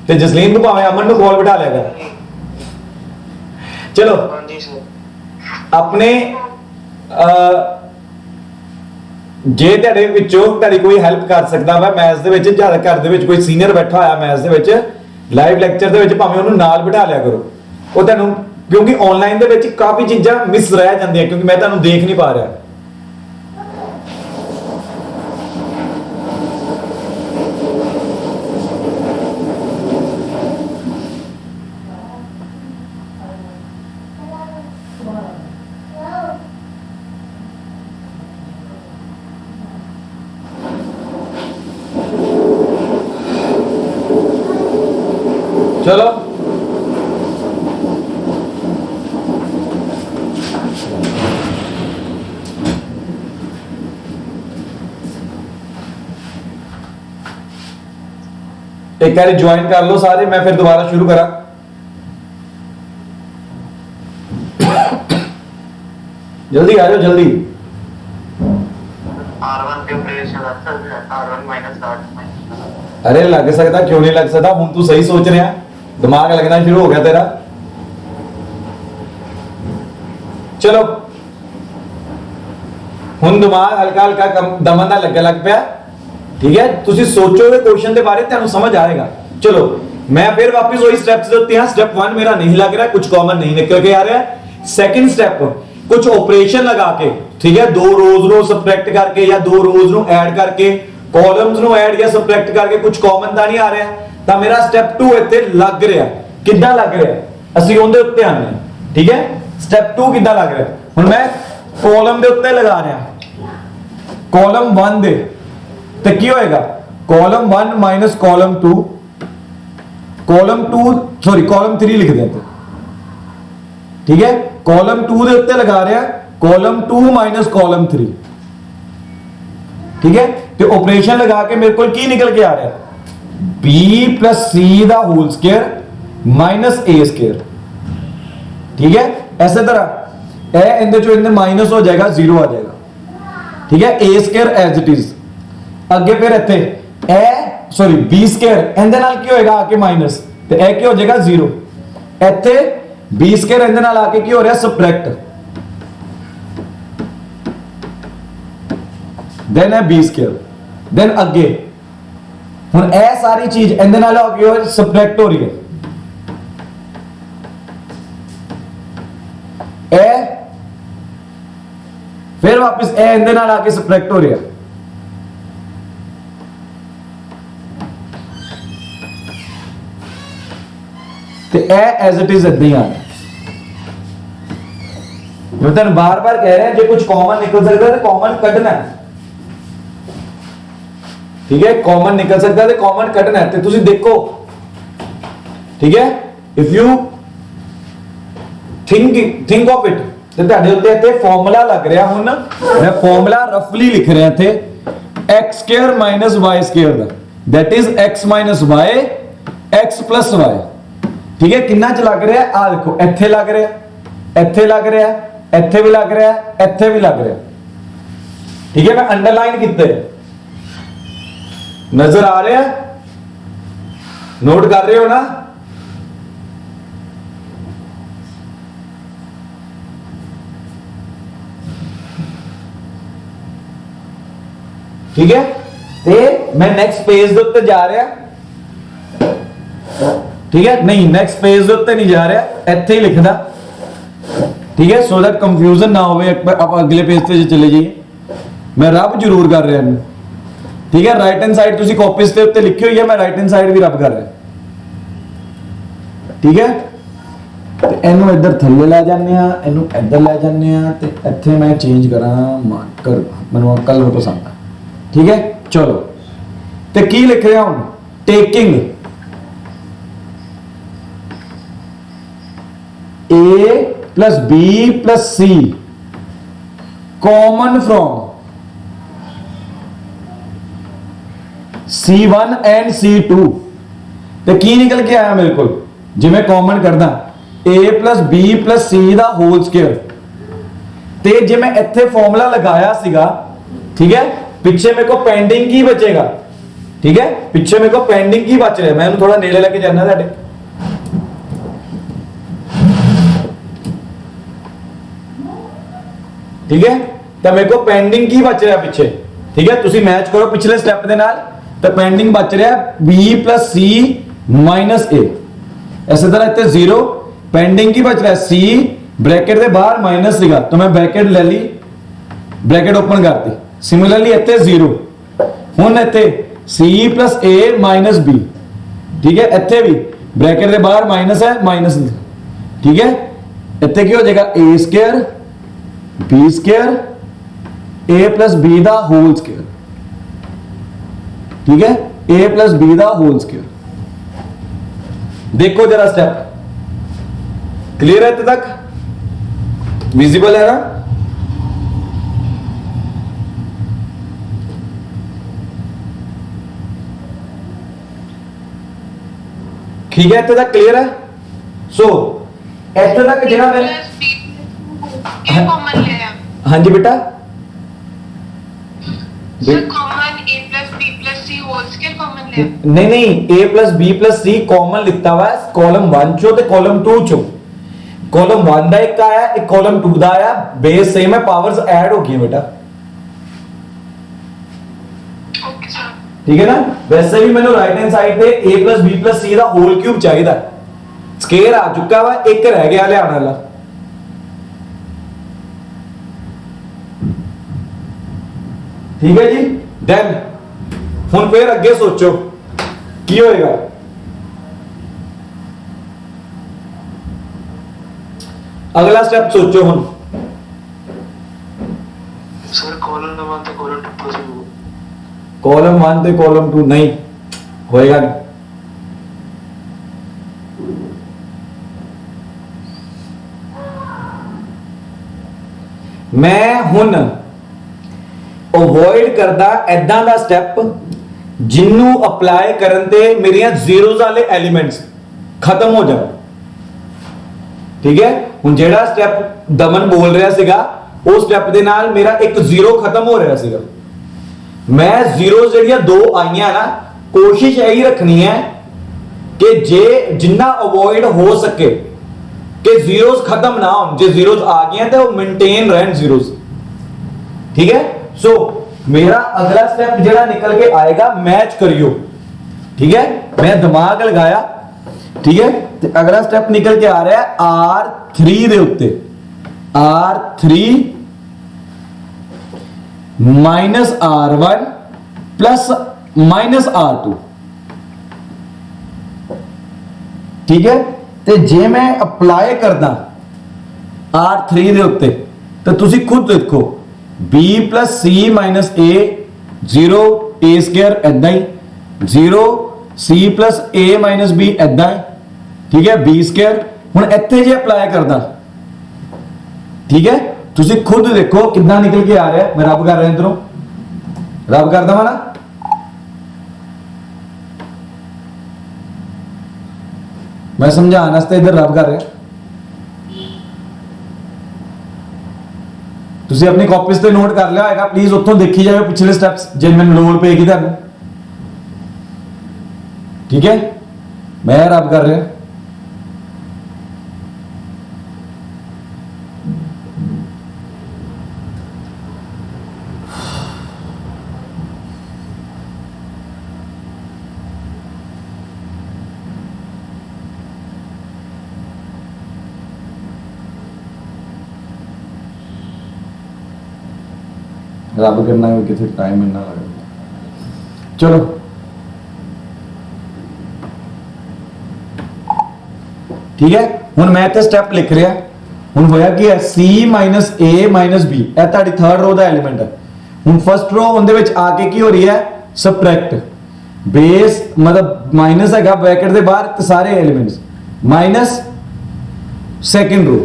ਤੇ ਜਸਲੀਨ ਨੂੰ ਭਾਵੇਂ ਅਮਨ ਨੂੰ ਕੋਲ ਬਿਠਾ ਲਿਆ ਕਰ ਚਲੋ हाँ जी सर ਆਪਣੇ ਜੇ ਤੁਹਾਡੇ ਵਿੱਚੋਂ ਤੁਹਾਡੀ ਕੋਈ ਹੈਲਪ ਕਰ ਸਕਦਾ ਵਾ ਮੈਥਸ ਦੇ ਵਿੱਚ ਜਾਂ ਘਰ ਦੇ ਵਿੱਚ ਕੋਈ ਸੀਨੀਅਰ ਬੈਠਾ ਹੋਇਆ ਮੈਥਸ ਦੇ ਵਿੱਚ ਲਾਈਵ ਲੈਕਚਰ ਦੇ ਵਿੱਚ ਭਾਵੇਂ ਉਹਨੂੰ ਨਾਲ ਬਿਠਾ ਲਿਆ ਕਰੋ ਉਹ ਤੁਹਾਨੂੰ ਕਿਉਂਕਿ ਆਨਲਾਈਨ ਦੇ ਵਿੱਚ ਕਾਫੀ ਚੀਜ਼ਾਂ ਮਿਸ ਰਹਿ ਜਾਂਦੀਆਂ ਕਿਉਂਕਿ ਮੈਂ ਤੁਹਾਨੂੰ ਦੇਖ ਨਹੀਂ ਪਾ ਰਿਹਾ चलो एक बार ज्वाइन कर लो सारे मैं फिर दोबारा शुरू करा जल्दी आ जाओ जल्दी R1 के ऑपरेशन R1 माइनस R अरे लग सकता क्यों नहीं लग सकता हूं तू सही सोच रहा दिमाग लगना शुरू हो गया तेरा चलो ਹੁਣ ਦਿਮਾਗ ਹਲਕਾ ਹਲਕਾ ਦਮਨ ਦਾ ਲੱਗਣ ਲੱਗ ਪਿਆ ਠੀਕ ਹੈ ਤੁਸੀਂ ਸੋਚੋਗੇ ਕੁਐਸਚਨ ਦੇ ਬਾਰੇ ਤੁਹਾਨੂੰ ਸਮਝ ਆਏਗਾ ਚलो मैं फिर वापस वही स्टेप्स देते हैं स्टेप 1 मेरा नहीं लग रहा है कुछ कॉमन नहीं निकल के आ रहा है सेकंड स्टेप कुछ ऑपरेशन लगा के ठीक है दो रोज नो सबट्रैक्ट करके या दो रोज नो ऐड करके कॉलम्स नो ऐड या सबट्रैक्ट करके कुछ कॉमन ਤਾਂ ਨਹੀਂ ਆ ਰਿਹਾ ਤਾਂ ਮੇਰਾ ਸਟੈਪ 2 ਇੱਥੇ ਲੱਗ ਰਿਹਾ ਕਿੱਦਾਂ ਲੱਗ ਰਿਹਾ ਅਸੀਂ ਉਹਦੇ ਉੱਤੇ ਆਨੇ ਹਾਂ ਠੀਕ ਹੈ ਸਟੈਪ 2 ਕਿੱਦਾਂ ਲੱਗ ਰਿਹਾ ਹੁਣ ਮੈਂ ਕਾਲਮ ਦੇ ਉੱਤੇ ਲਗਾ ਰਿਹਾ ਕਾਲਮ 1 ਦੇ ਤੇ ਕੀ ਹੋਏਗਾ column 1 minus column 2 column 2 sorry column 3 ਲਿਖ ਦਿੰਦੇ ਠੀਕ ਹੈ ਕਾਲਮ 2 ਦੇ ਉੱਤੇ ਲਗਾ ਰਿਹਾ ਕਾਲਮ 2 ਮਾਈਨਸ ਕਾਲਮ 3 ਠੀਕ ਹੈ ਤੇ ਆਪਰੇਸ਼ਨ ਲਗਾ ਕੇ ਮੇਰੇ ਕੋਲ ਕੀ ਨਿਕਲ ਕੇ ਆ ਰਿਹਾ b c the whole square minus a square ठीक है ऐसे तरह ए इंदे चो इंदे माइनस हो जाएगा 0 आ जाएगा ठीक है a square as it is अगे फिर इथे ए सॉरी b स्क्वायर इंदे नाल की होएगा आके माइनस ते ए की हो जाएगा 0 इथे b स्क्वायर इंदे नाल आके की हो रहा सबट्रैक्ट देन है b स्क्वायर देन अगे हुन ए सारी चीज इंदे नाल आके सबट्रैक्ट हो रही है ए फिर वापस ए इंदे नाल आके सबट्रैक्ट हो रहा ते ए एज इट इज इदां ही आना मैं तेन बार बार कह रहा है जो कुछ कॉमन निकल सकता है तो कॉमन कटना है ठीक है कॉमन निकल सकता है तो कॉमन कटना है तो तुसी देखो ठीक है if you think of it ਤੇ ਤੁਹਾਡੇ ਉੱਤੇ ਇੱਥੇ ਫਾਰਮੂਲਾ ਲੱਗ ਰਿਹਾ ਹੁਣ ਮੈਂ ਫਾਰਮੂਲਾ ਰਫਲੀ ਲਿਖ ਰਿਹਾ ਇੱਥੇ x² y² the that is x y x y ਠੀਕ ਹੈ ਕਿੰਨਾ ਚ ਲੱਗ ਰਿਹਾ ਆ ਦੇਖੋ ਇੱਥੇ ਲੱਗ ਰਿਹਾ ਇੱਥੇ ਲੱਗ ਰਿਹਾ ਇੱਥੇ ਵੀ ਲੱਗ ਰਿਹਾ ਇੱਥੇ ਵੀ ਲੱਗ ਰਿਹਾ ਠੀਕ ਹੈ ਮੈਂ ਅੰਡਰਲਾਈਨ ਕੀਤੇ ਨਜ਼ਰ ਆ ਰਿਹਾ ਨੋਟ ਕਰ ਰਹੇ ਹੋ ਨਾ ठीक है ते मैं नेक्स्ट पेज ਦੇ ਉੱਤੇ ਜਾ ਰਿਹਾ ठीक है नहीं नेक्स्ट पेज ਦੇ ਉੱਤੇ ਨਹੀਂ ਜਾ ਰਿਹਾ ਇੱਥੇ ਹੀ ਲਿਖਦਾ ठीक है सो दैट कंफ्यूजन ना होवे आप अगले पेज ਤੇ ਚਲੇ ਜਾਈਏ मैं रब जरूर कर रहा हूं ठीक है राइट हैंड साइड ਤੁਸੀਂ ਕਾਪੀਜ਼ ਦੇ ਉੱਤੇ ਲਿਖੀ ਹੋਈ ਹੈ मैं राइट हैंड साइड भी रब कर रहा ठीक है ਤੇ ਇਹਨੂੰ ਇੱਧਰ ਥੱਲੇ ਲੈ ਜਾਂਦੇ ਆ ਇਹਨੂੰ ਇੱਧਰ ਲੈ ਜਾਂਦੇ ਆ ਤੇ ਇੱਥੇ ਮੈਂ ਚੇਂਜ ਕਰਾਂ ਮਾਰਕਰ ਮੈਨੂੰ ਕਲਰ ਪਸੰਦ ਆ ठीक है चलो तो की लिख रहा हूं taking a plus b plus c common from c1 and c2 तो की निकल के आया मेरे को जिवें कॉमन करदा a plus b plus c दा होल स्क्वायर ते जे मैं इत्थे फार्मूला लगाया सीगा ठीक है पीछे मेरे को पेंडिंग की बचेगा ठीक है पीछे मेरे को पेंडिंग की बच रहा है मैं थोड़ा नेड़े लेके जाना साडे ठीक है तो मेरे को पेंडिंग की बच रहा है पीछे ठीक है तुसी मैच करो पिछले स्टेप दे नाल तो पेंडिंग बच रहा है b plus c minus a इसी तरह इतने 0 पेंडिंग की बच रहा है c ब्रैकेट के बाहर माइनस सीगा तो मैं ब्रैकेट ले ली ब्रैकेट ओपन करती सिमिलरली इतने 0 हुन इतने c plus a minus b ठीक है इतने भी ब्रैकेट के बाहर माइनस है माइनस ठीक है इतने की हो जाएगा a² b² a plus b दा होल स्क्वायर ठीक है a प्लस b दा होल स्क्वायर देखो जरा स्टेप क्लियर है इतने तक विजिबल है ना ठीक है इतने तक क्लियर है सो इतने तक जरा कॉमन ले आया हाँ जी बेटा sir common a plus b plus c whole square common ले आया नहीं नहीं a plus b plus c common लिखता हुआ है कॉलम 1 चो ते कॉलम 2 चो कॉलम 1 ਦਾ ਇੱਕ ਆਇਆ ਇੱਕ कॉलम 2 ਦਾ ਆਇਆ बेस सेम है पावर्स ऐड हो गई बेटा ओके सर ठीक है ना वैसे भी मैंने राइट हैंड साइड पे a plus b plus c ਦਾ होल क्यूब चाहिए स्केयर आ चुका वा एक रह गया लियाने वाला ठीक है जी देन हुन फिर अगे सोचो की होएगा अगला स्टेप सोचो हुन सर कॉलम 1 तो कॉलम 2 प्लस कॉलम 1 ते कॉलम 2 नहीं होएगा नहीं मैं हुन अवॉइड करदा ऐदां दा स्टेप जिन्नू अप्लाई करन ते मेरियां जीरोस वाले एलिमेंट्स खत्म हो जाए ठीक है हुन जेड़ा स्टेप दमन बोल रहा सीगा उस स्टेप दे नाल मेरा एक जीरो खत्म हो रहा सीगा मैं जीरो जड़ियां दो आईयां ना कोशिश यही रखनी है कि जे जिन्ना अवॉइड हो सके कि जीरोस खत्म ना हो जे जीरोस आ गए तो मेंटेन रहन जीरोस ठीक है सो मेरा अगला स्टेप जेड़ा निकल के आएगा मैच करियो ठीक है मैं दिमाग लगाया ठीक है तो अगला स्टेप निकल के आ रहा है R3 दे उत्ते R3 minus R1 plus minus R2 ठीक है ते जे मैं अप्लाई करदा R3 दे उत्ते तो तुसी खुद देखो B plus C minus A 0 A square ऐदा ही 0 C plus A minus B ऐदा है ठीक है B स्क्वायर हुन इत्थे जे अप्लाई करदा ठीक है, ਤੁਸੀਂ खुद देखो कितना निकल के आ रहा है। मैं रब कर रहा इधरों, रब कर दवा ना, मैं समझाने वास्ते इधर रब कर रहा। ਤੁਸੀਂ अपनी कॉपीज ਤੇ नोट कर लिया होगा, प्लीज ਉੱਥੋਂ देखी जाए पिछले स्टेप्स ਜੇ ਮੈਨੂੰ ਲੋੜ ਪਏਗੀ ਤੁਹਾਨੂੰ। ठीक है, मैं रब कर रहा। रब करना है कितने टाइम मिलना लगेगा। चलो ठीक है, ਹੁਣ ਮੈਂ ਇੱਥੇ ਸਟੈਪ ਲਿਖ ਰਿਹਾ। ਹੁਣ ਹੋਇਆ ਕੀ ਹੈ, C minus A minus B, ਇਹ ਤੁਹਾਡੀ ਥਰਡ ਰੋ ਦਾ ਐਲੀਮੈਂਟ ਹੈ। ਹੁਣ ਫਸਟ ਰੋ ਉਹਦੇ ਵਿੱਚ ਆ ਕੇ ਕੀ ਹੋ ਰਹੀ ਹੈ, ਸਬਟ੍ਰੈਕਟ ਬੇਸ, ਮਤਲਬ ਮਾਈਨਸ ਹੈਗਾ ਬ੍ਰੈਕਟ ਦੇ ਬਾਹਰ ਤੇ ਸਾਰੇ ਐਲੀਮੈਂਟਸ ਮਾਈਨਸ ਸੈਕੰਡ ਰੋ,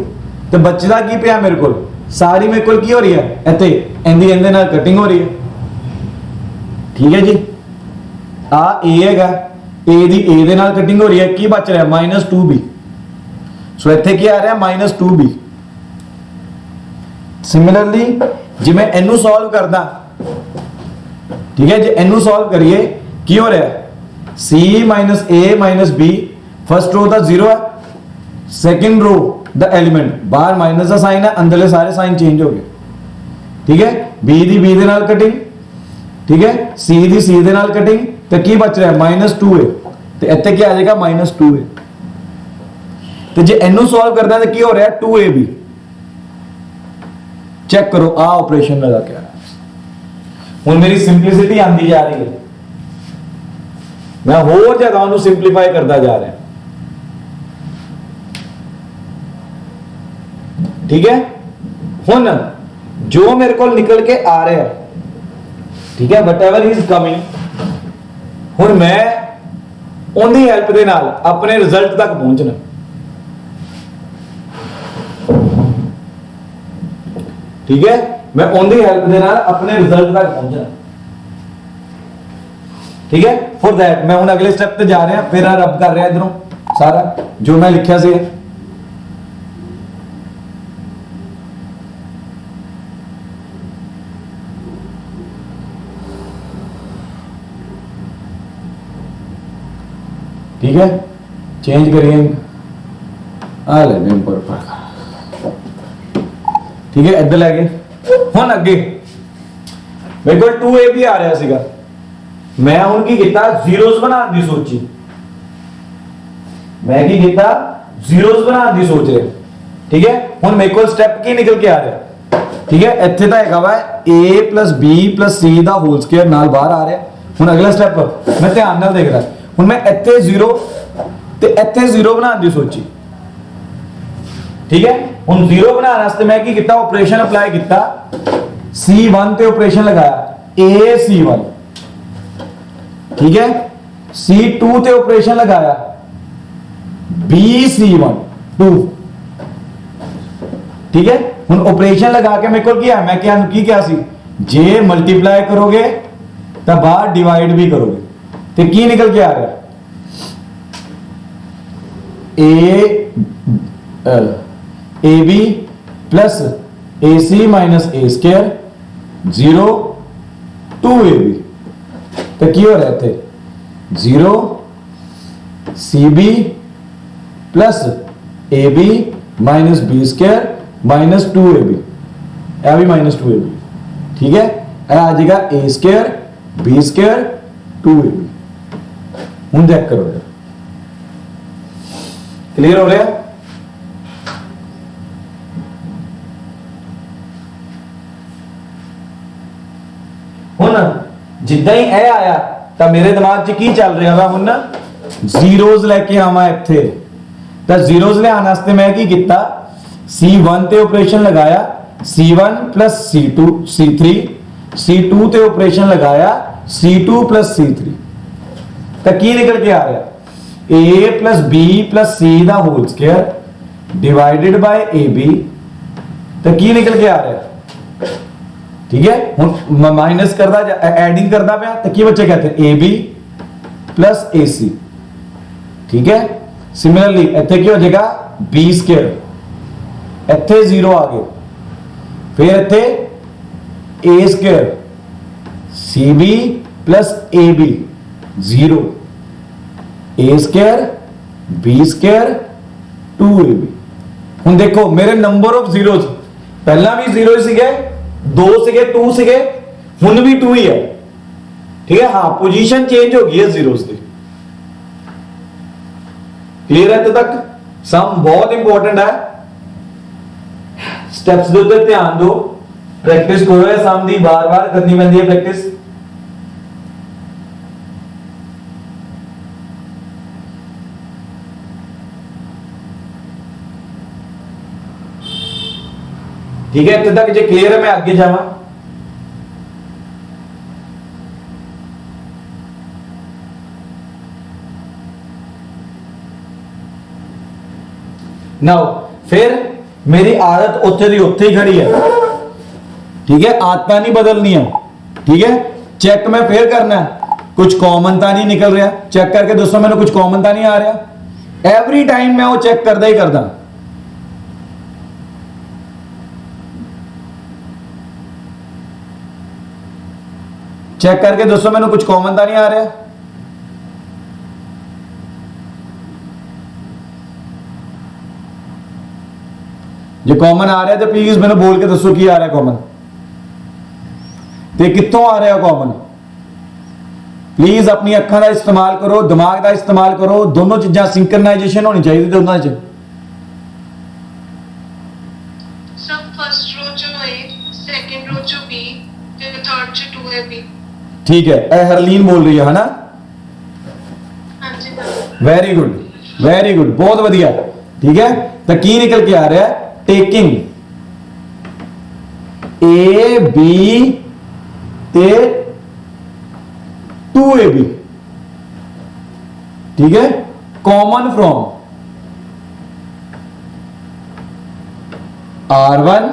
ਤੇ ਬਚਦਾ ਕੀ ਪਿਆ ਮੇਰੇ ਕੋਲ, ਸਾਰੀ ਮੇਰੇ ਕੋਲ ਕੀ ਹੋ ਰਹੀ ਹੈ ਇੱਥੇ ਇਹਦੇ ਨਾਲ ਕਟਿੰਗ ਹੋ ਰਹੀ ਹੈ। ਠੀਕ ਹੈ ਜੀ, ਆ A ਹੈਗਾ, A ਦੀ A ਦੇ ਨਾਲ ਕਟਿੰਗ ਹੋ ਰਹੀ ਹੈ, ਕੀ ਬਚ ਰਿਹਾ -2B। ਸੋ ਇੱਥੇ ਕੀ ਆ ਰਿਹਾ -2B। ਸਿਮਿਲਰਲੀ ਜੇ ਮੈਂ ਇਹਨੂੰ ਸੋਲਵ ਕਰਦਾ, ਠੀਕ ਹੈ, ਜੇ ਇਹਨੂੰ ਸੋਲਵ ਕਰੀਏ ਕੀ ਹੋ ਰਿਹਾ, C A B, ਫਸਟ ਰੋ ਦਾ 0 ਹੈ, ਸੈਕੰਡ ਰੋ ਦਾ ਐਲੀਮੈਂਟ ਬਾਹਰ ਮਾਈਨਸ ਦਾ ਸਾਈਨ ਹੈ, ਅੰਦਰਲੇ ਸਾਰੇ ਸਾਈਨ ਚੇਂਜ ਹੋ ਗਏ। ਠੀਕ ਹੈ, B ਦੀ B ਦੇ ਨਾਲ ਕਟਿੰਗ, ਠੀਕ ਹੈ, C ਦੀ C ਦੇ ਨਾਲ ਕਟਿੰਗ, ਤੇ ਕੀ ਬਚ ਰਿਹਾ -2A, ਤੇ ਇੱਥੇ ਕੀ ਆ ਜਾਏਗਾ -2A। ਤੇ ਜੇ ਇਹਨੂੰ ਸੋਲਵ ਕਰਦਾ ਤਾਂ ਕੀ ਹੋ ਰਿਹਾ 2AB। ਚੈੱਕ ਕਰੋ ਆ ਆਪਰੇਸ਼ਨ ਲਗਾ ਕੇ ਹੁਣ ਮੇਰੀ ਸਿੰਪਲਿਸਿਟੀ ਆਂਦੀ ਜਾ ਰਹੀ ਹੈ, ਮੈਂ ਹੋਰ ਜ਼ਿਆਦਾ ਉਹਨੂੰ ਸਿੰਪਲੀਫਾਈ ਕਰਦਾ ਜਾ ਰਿਹਾ। ਠੀਕ ਹੈ, ਹੁਣ ਜੋ ਮੇਰੇ ਕੋਲ ਨਿਕਲ ਕੇ ਆ ਰਿਹਾ, ਠੀਕ ਹੈ, ਵਟਐਵਰ ਇਜ਼ ਕਮਿੰਗ, ਹੁਣ ਮੈਂ ਉਹਦੀ ਹੈਲਪ ਦੇ ਨਾਲ ਆਪਣੇ ਰਿਜ਼ਲਟ ਤੱਕ ਪਹੁੰਚਣਾ। ठीक है, मैं ओनली हेल्प देना अपने रिजल्ट तक पहुंचना। ठीक है, फॉर दैट मैं हूं अगले स्टेप पे जा रहे हैं, फिर रब कर रहा इधरों सारा जो मैं लिखा से। ठीक है, चेंज करिए आ ले ऊपर। ठीक है, इधर लै गए। हुण अगे मेरे को 2AB आ रहा सीगा, मैं हुण की कीता जीरोस बनाने दी सोची, मैं की कीता जीरोस बनाने दी सोच रहा। ठीक है, हुण मेरे को स्टेप की निकल के आ रहा। ठीक है, इत्थे तां हैगा वा A + B + C दा होल स्क्वायर नाल बाहर आ रहा। हुण अगला स्टेप मैं ध्यान नाल देख रहा, हुण मैं इत्थे 0 ते इत्थे 0 बनाने दी सोची। ठीक है, हुण 0 बनाने वास्ते मैं की कीता, ऑपरेशन अप्लाई कीता, C1 ते ऑपरेशन लगाया A C1। ठीक है, C2 ते ऑपरेशन लगाया B C1 2। ठीक है, हुण ऑपरेशन लगा के मेरे को क्या है, मैं क्या की सी, जे मल्टीप्लाई करोगे तो बाहर डिवाइड भी करोगे, तो की निकल के आ रहा है AB plus AC minus A square 0 2AB, तो की हो रहा है 0 CB plus AB minus B square minus 2AB, यह भी -2AB। ठीक है, यह आ जाएगा A square B square 2AB। हूं चेक करो, क्लियर हो रहा है। हुण जिद्दां ही ए आया तो मेरे दिमाग च की चल रहा वा, हुण जीरोज लेके आवा इत्थे, तो जीरोज लियाने वास्ते मैं की कीता, C1 ते ऑपरेशन लगाया C1 plus C2 C3, C2 ते ऑपरेशन लगाया C2 प्लस C3, तो की निकल के आ रहा A plus B plus C दा whole square divided by AB तो की निकल के आ रहा है, ठीक है। हूँ माइनस करदा एडिंग करदा पाया तो की बचे कहते ए बी प्लस ए सी, ठीक है। सिमिलरली इत्थे की हो जाएगा बी स्क्वायर, इत्थे 0 आ गए, फिर इत्थे a square c b plus A B 0, a square B square 2ab। हुण देखो मेरे नंबर ऑफ जीरोज पहला भी 0 सीगे, 2 सीगे, 2 सीगे, हुण भी 2 ही है, ठीक है। हाँ पोजीशन चेंज हो गई है जीरोज की। क्लियर है? तो तक सम बहुत इंपॉर्टेंट है, स्टेप्स दे उत्ते ध्यान दो, प्रैक्टिस करो, है सम दी बार बार करनी पैंदी है प्रैक्टिस। ठीक है, इतने तक जो क्लियर है मैं आगे जावा। नाउ फिर मेरी आदत उत्थे दी उत्थे ही खड़ी है, ठीक है, आदत नहीं बदलनी है, ठीक है। चेक मैं फिर करना है, कुछ कॉमन तो नहीं निकल रहा, चेक करके दोस्तों मैंने कुछ कॉमन तो नहीं आ रहा, एवरी टाइम मैं वो चेक करता ही करता। चेक करके दोस्तों मैंने कुछ कॉमन तो नहीं आ रहा। जो कॉमन आ रहा है तो प्लीज मैंने बोल के दसो की आ रहा है कॉमन, तो कितों आ रहा है कॉमन। प्लीज अपनी अखा का इस्तेमाल करो, दिमाग का इस्तेमाल करो, दोनों चीजें सिंक्रनाइजेशन होनी चाहिए दोनों च। सब फर्स्ट रो जो ए, सेकंड रो जो बी, फिर थर्ड जो 2ab। ठीक है, ए हरलीन बोल रही है ना? हाँ जी sir. Very good, very good, बहुत बढ़िया। ठीक है, तो की निकल के आ रहा है, टेकिंग ए बी ते 2ab, ठीक है, common from R1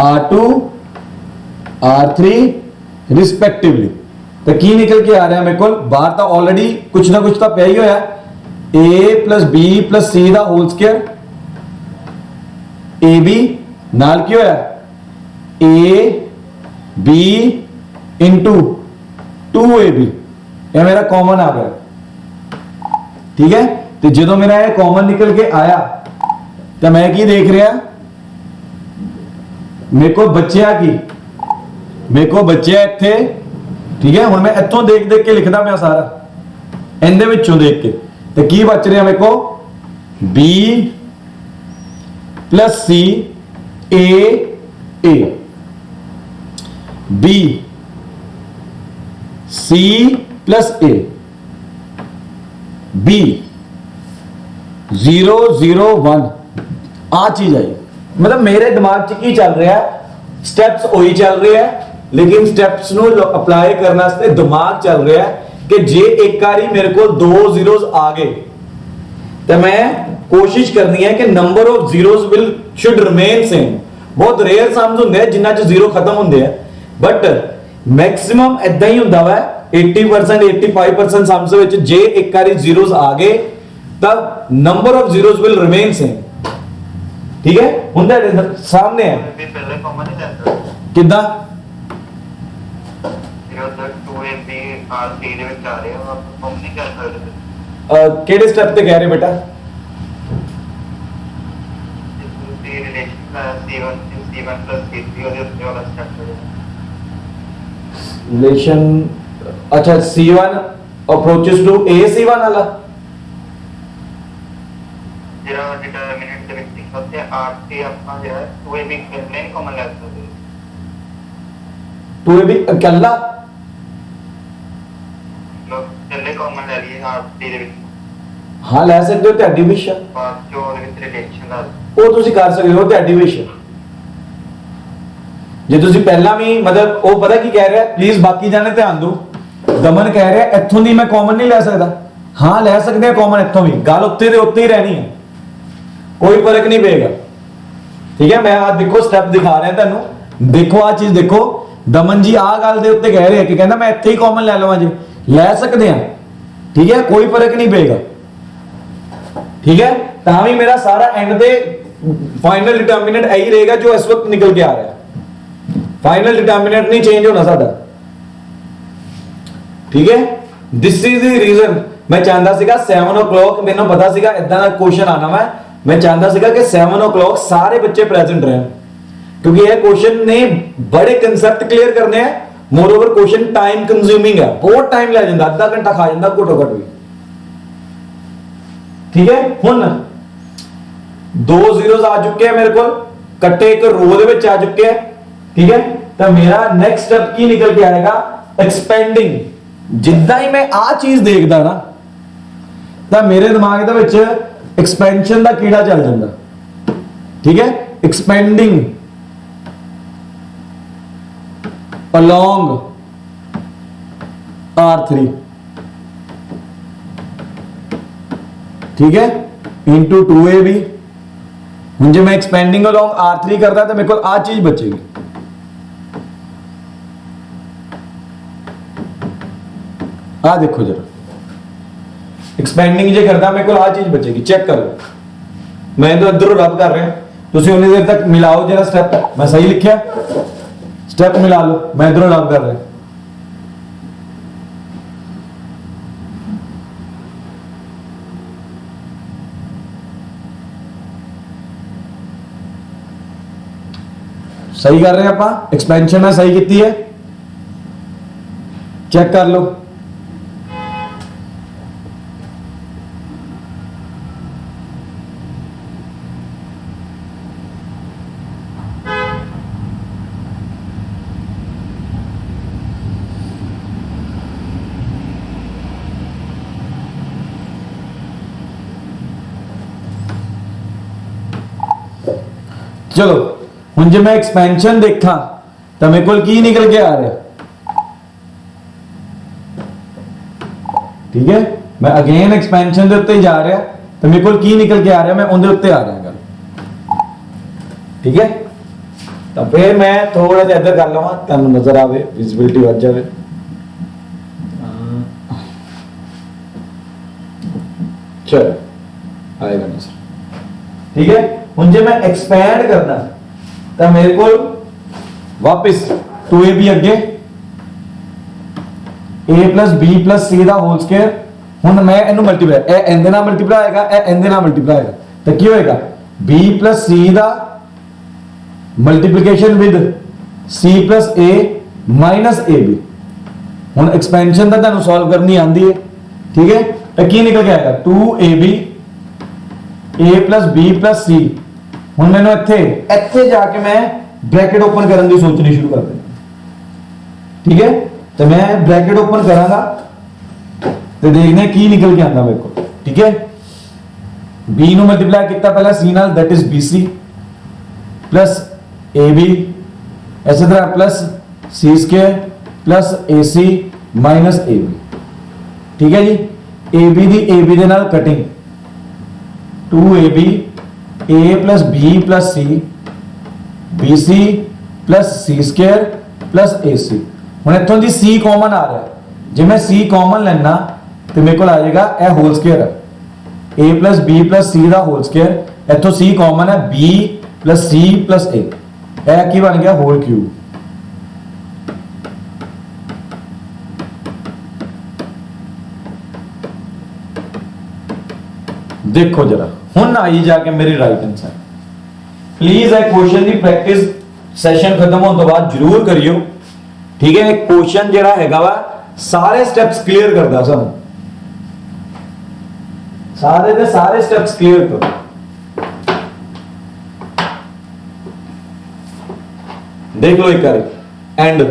R2 R3 respectively. तो की निकल के आ रहा है मेरे को बाहर, तो ऑलरेडी कुछ ना कुछ तो पे ही होया, a प्लस बी प्लस सी दा होल स्क्वायर, ए बी नाल की होया ए बी इंटू 2ab, यह मेरा कॉमन आ गया। ठीक है, तो जो मेरा ये कॉमन निकल के आया तो मैं की देख रहा, मेरे को बच्चिया की, मेरे को बच्चिया इत्थे, ठीक है। हुण मैं इत्थों देख देख के लिखदा मैं सारा, इहदे विचों देख के, तो की बच रहा मेरे को b plus C A B C plus A B 0 0 1 आ चीज आई। मतलब मेरे दिमाग च की चल रहा है, स्टेप्स वही चल रहे हैं, लेकिन स्टेप्स नो अप्लाई करने से दिमाग चल रहा है कि जे एक बारी मेरे को 2 जीरोस आ गए तो मैं कोशिश करनी है कि number of zeros will should remain same. बहुत रेयर सम्स होंगे जिन्ना च जीरो खत्म होंगे है, बट मैक्सिमम इदा ही होंदा है 80% 85% सम्स विच जे एक बारी जीरोस आ गए तब number of zeros will remain same. ठीक है, हुंदा सामने है पहले कॉमन ही रहता किदा उधर 2ab R3 ਦੇ ਵਿੱਚ ਆ ਰਹੇ ਹੋ, आप कॉमन नहीं कर सकते। केड़े स्टेप पे कह रहे बेटा? C1 plus C3 और ये वाला स्टेप है रिलेशन। अच्छा, C1 approaches to A C1 वाला ਜਿਹੜਾ डिटरमिनेंट ਦੇ ਵਿੱਚ ਲਿਖਿਆ ਤੇ R3 ਆਪਾਂ ਜਿਹੜਾ 2ab ਪਹਿਲੇ ਨਹੀਂ ਕॉमन ਲੈ ਸਕਦੇ। 2ab अकेला मतलब ਪਹਿਲੇ कॉमन ਲੈ ਲਈਏ R3 ਦੇ ਵਿੱਚ, हाँ ਲੈ सकते हो, ਤੁਹਾਡੀ ਵਿਸ਼ ਹੈ, ਬਾਅਦ ਚੋਂ ਉਹਦੇ ਵਿੱਚ ਰਿਲੇਸ਼ਨ ਦਾ ਉਹ ਤੁਸੀਂ ਕਰ ਸਕਦੇ ਹੋ, ਤੁਹਾਡੀ ਵਿਸ਼ ਹੈ। ਜੇ ਤੁਸੀਂ ਪਹਿਲਾਂ ਵੀ मतलब ਉਹ ਪਤਾ ਕੀ ਕਹਿ ਰਿਹਾ, ਪਲੀਜ਼ ਬਾਕੀ ਜਾਣੇ ਧਿਆਨ ਦਿਓ। ਦਮਨ ਕਹਿ ਰਿਹਾ ਇੱਥੋਂ ਦੀ ਮੈਂ ਕਾਮਨ ਨਹੀਂ ਲੈ ਸਕਦਾ, ਹਾਂ ਲੈ ਸਕਦੇ ਆ ਕਾਮਨ ਇੱਥੋਂ ਵੀ, ਗੱਲ ਉੱਤੇ ਦੇ ਉੱਤੇ ਹੀ ਰਹਿਣੀ ਹੈ, कोई फर्क नहीं पड़ेगा। ठीक है, मैं आ देखो स्टेप दिखा रहा ਤੁਹਾਨੂੰ, देखो आ चीज देखो। दमन जी आ गल ਦੇ ਉੱਤੇ ਕਹਿ ਰਹੇ ਕਿ ਕਹਿੰਦਾ ਮੈਂ ਇੱਥੇ ਹੀ ਕਾਮਨ ਲੈ ਲਵਾਂ ਜੀ, ਲੈ ਸਕਦੇ ਆ, ਠੀਕ ਹੈ, ਕੋਈ ਫਰਕ ਨਹੀਂ ਪਏਗਾ, ठीक है। ਤਾਂ ਵੀ ਮੇਰਾ ਸਾਰਾ ਐਂਡ ਤੇ फाइनल डिटर्मिनेंट ਇਹੀ ਰਹੇਗਾ ਜੋ ਇਸ ਵਕਤ ਨਿਕਲ ਕੇ ਆ ਰਿਹਾ ਹੈ, फाइनल डिटर्मिनेंट नहीं चेंज होना साਡਾ, ठीक है। दिस इज द रीजन मैं चाहता ਸੀਗਾ 7 o'clock, ਮੈਨੂੰ ਪਤਾ ਸੀਗਾ ਇਦਾਂ ਦਾ ਕੁਐਸਚਨ ਆਣਾ मैं चाहता ਸੀਗਾ कि 7 o'clock सारे बच्चे प्रेजेंट रहें, क्योंकि यह क्वेश्चन ने बड़े कंसेप्ट क्लियर करने हैं। More over question time consuming है, बहुत टाइम ले जाता, आधा घंटा खा जाता घटो घट भी, ठीक है। हुन 2 zeros आ चुके हैं मेरे को, कट्टे एक रो दे विच आ चुके हैं, ठीक है। तो मेरा नेक्स्ट स्टेप की निकल के आएगा एक्सपेंडिंग। जिद्दां ही मैं आ चीज देखदा ना तो मेरे दिमाग दे विच एक्सपेंशन दा कीड़ा चल जांदा, ठीक है। एक्सपेंडिंग along R3, ठीक है, इंटू 2AB। हूं जे मैं एक्सपेंडिंग along R3 करता तो मेरे को आ चीज बचेगी, आ देखो जरा, एक्सपेंडिंग जे करता मेरे को आ चीज बचेगी, चेक कर लो। मैं तो इधरों रब कर रहा हूं, तुम उन्नी देर तक मिलाओ जरा स्टेप, मैं सही लिखा स्टेप मिला लो, मैं इधरों रब कर रहा हूं। सही कर रहे हैं आप, एक्सपेंशन में सही की है, चेक कर लो। चलो हुण जे मैं एक्सपेंशन देखा तो मेरे को की निकल के आ रहा, ठीक है। मैं अगेन एक्सपेंशन के उत्ते जा रहा तो मेरे को की निकल के आ रहा, मैं उनके उत्ते आ रहा, ठीक है। तो फिर मैं थोड़ा जिहा इधर कर लवां, तुहानूं नजर आवे, विजिबिलिटी वध जावे। चलो आएगा नजर, ठीक है। हुण जे मैं एक्सपैंड करना तो मेरे को वापस 2AB अगे A plus B plus C दा होल स्क्वायर। हुण मैं इनू मल्टीप्लाई, ए एंदे नाल मल्टीप्लाई होएगा, ए एंदे नाल मल्टीप्लाई होएगा, तो की होएगा B प्लस C दा multiplication with C plus A minus AB। हुण एक्सपेंशन दा तुहानूं सॉल्व करनी आंदी है, ठीक है। तो की निकल के आएगा 2AB A plus B plus C। हुण मैनूं इत्थे जाके मैं ब्रैकेट ओपन करने की सोचनी शुरू कर देना, ठीक है। तो मैं ब्रैकेट ओपन करांगा तो देखने की निकल के आंदा मेरे को, ठीक है। B नूं मल्टीप्लाई किया पहला C नाल, that is BC plus AB, इस तरह plus C square plus AC minus AB, ठीक है जी। AB दी AB दे नाल cutting 2AB A plus B plus C BC plus C square plus AC। हुण इत्थों दी C कॉमन आ रहा है, जे मैं C कॉमन लेना तो मेरे को आ जाएगा ए whole square A plus B plus C दा होल स्क्वायर, इत्थों C कॉमन है B plus C plus A, ए की बन गया होल क्यूब। देखो जरा हुण आई जाके मेरी right answer. Please A question की प्रैक्टिस सैशन खत्म होने तो बाद जरूर करियो, ठीक है। क्वेश्चन जिहड़ा हैगा वा सारे स्टेप्स क्लियर करदा सानू, सारे दे सारे स्टेप्स क्लियर करो। देख लो एक बार एंड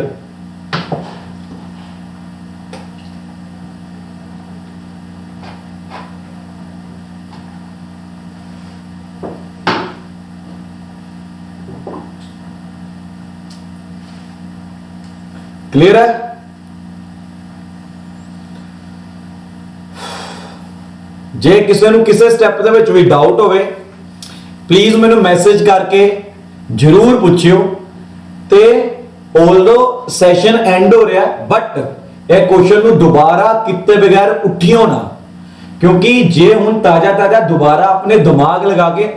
क्लियर है। जे किसी ਨੂੰ ਕਿਸੇ ਸਟੈਪ ਦੇ ਵਿੱਚ ਵੀ ਡਾਊਟ ਹੋਵੇ प्लीज मैनू मैसेज करके ਜ਼ਰੂਰ ਪੁੱਛਿਓ। ਤੇ ਆਲਦੋ ਸੈਸ਼ਨ ਐਂਡ ਹੋ ਰਿਹਾ ਬਟ ਇਹ ਕੁਐਸਚਨ ਨੂੰ ਦੁਬਾਰਾ ਕੀਤੇ ਬਗੈਰ ਉੱਠਿਓ ਨਾ, ਕਿਉਂਕਿ ਜੇ ਹੁਣ ਤਾਜ਼ਾ ਦੁਬਾਰਾ ਆਪਣੇ ਦਿਮਾਗ ਲਗਾ ਕੇ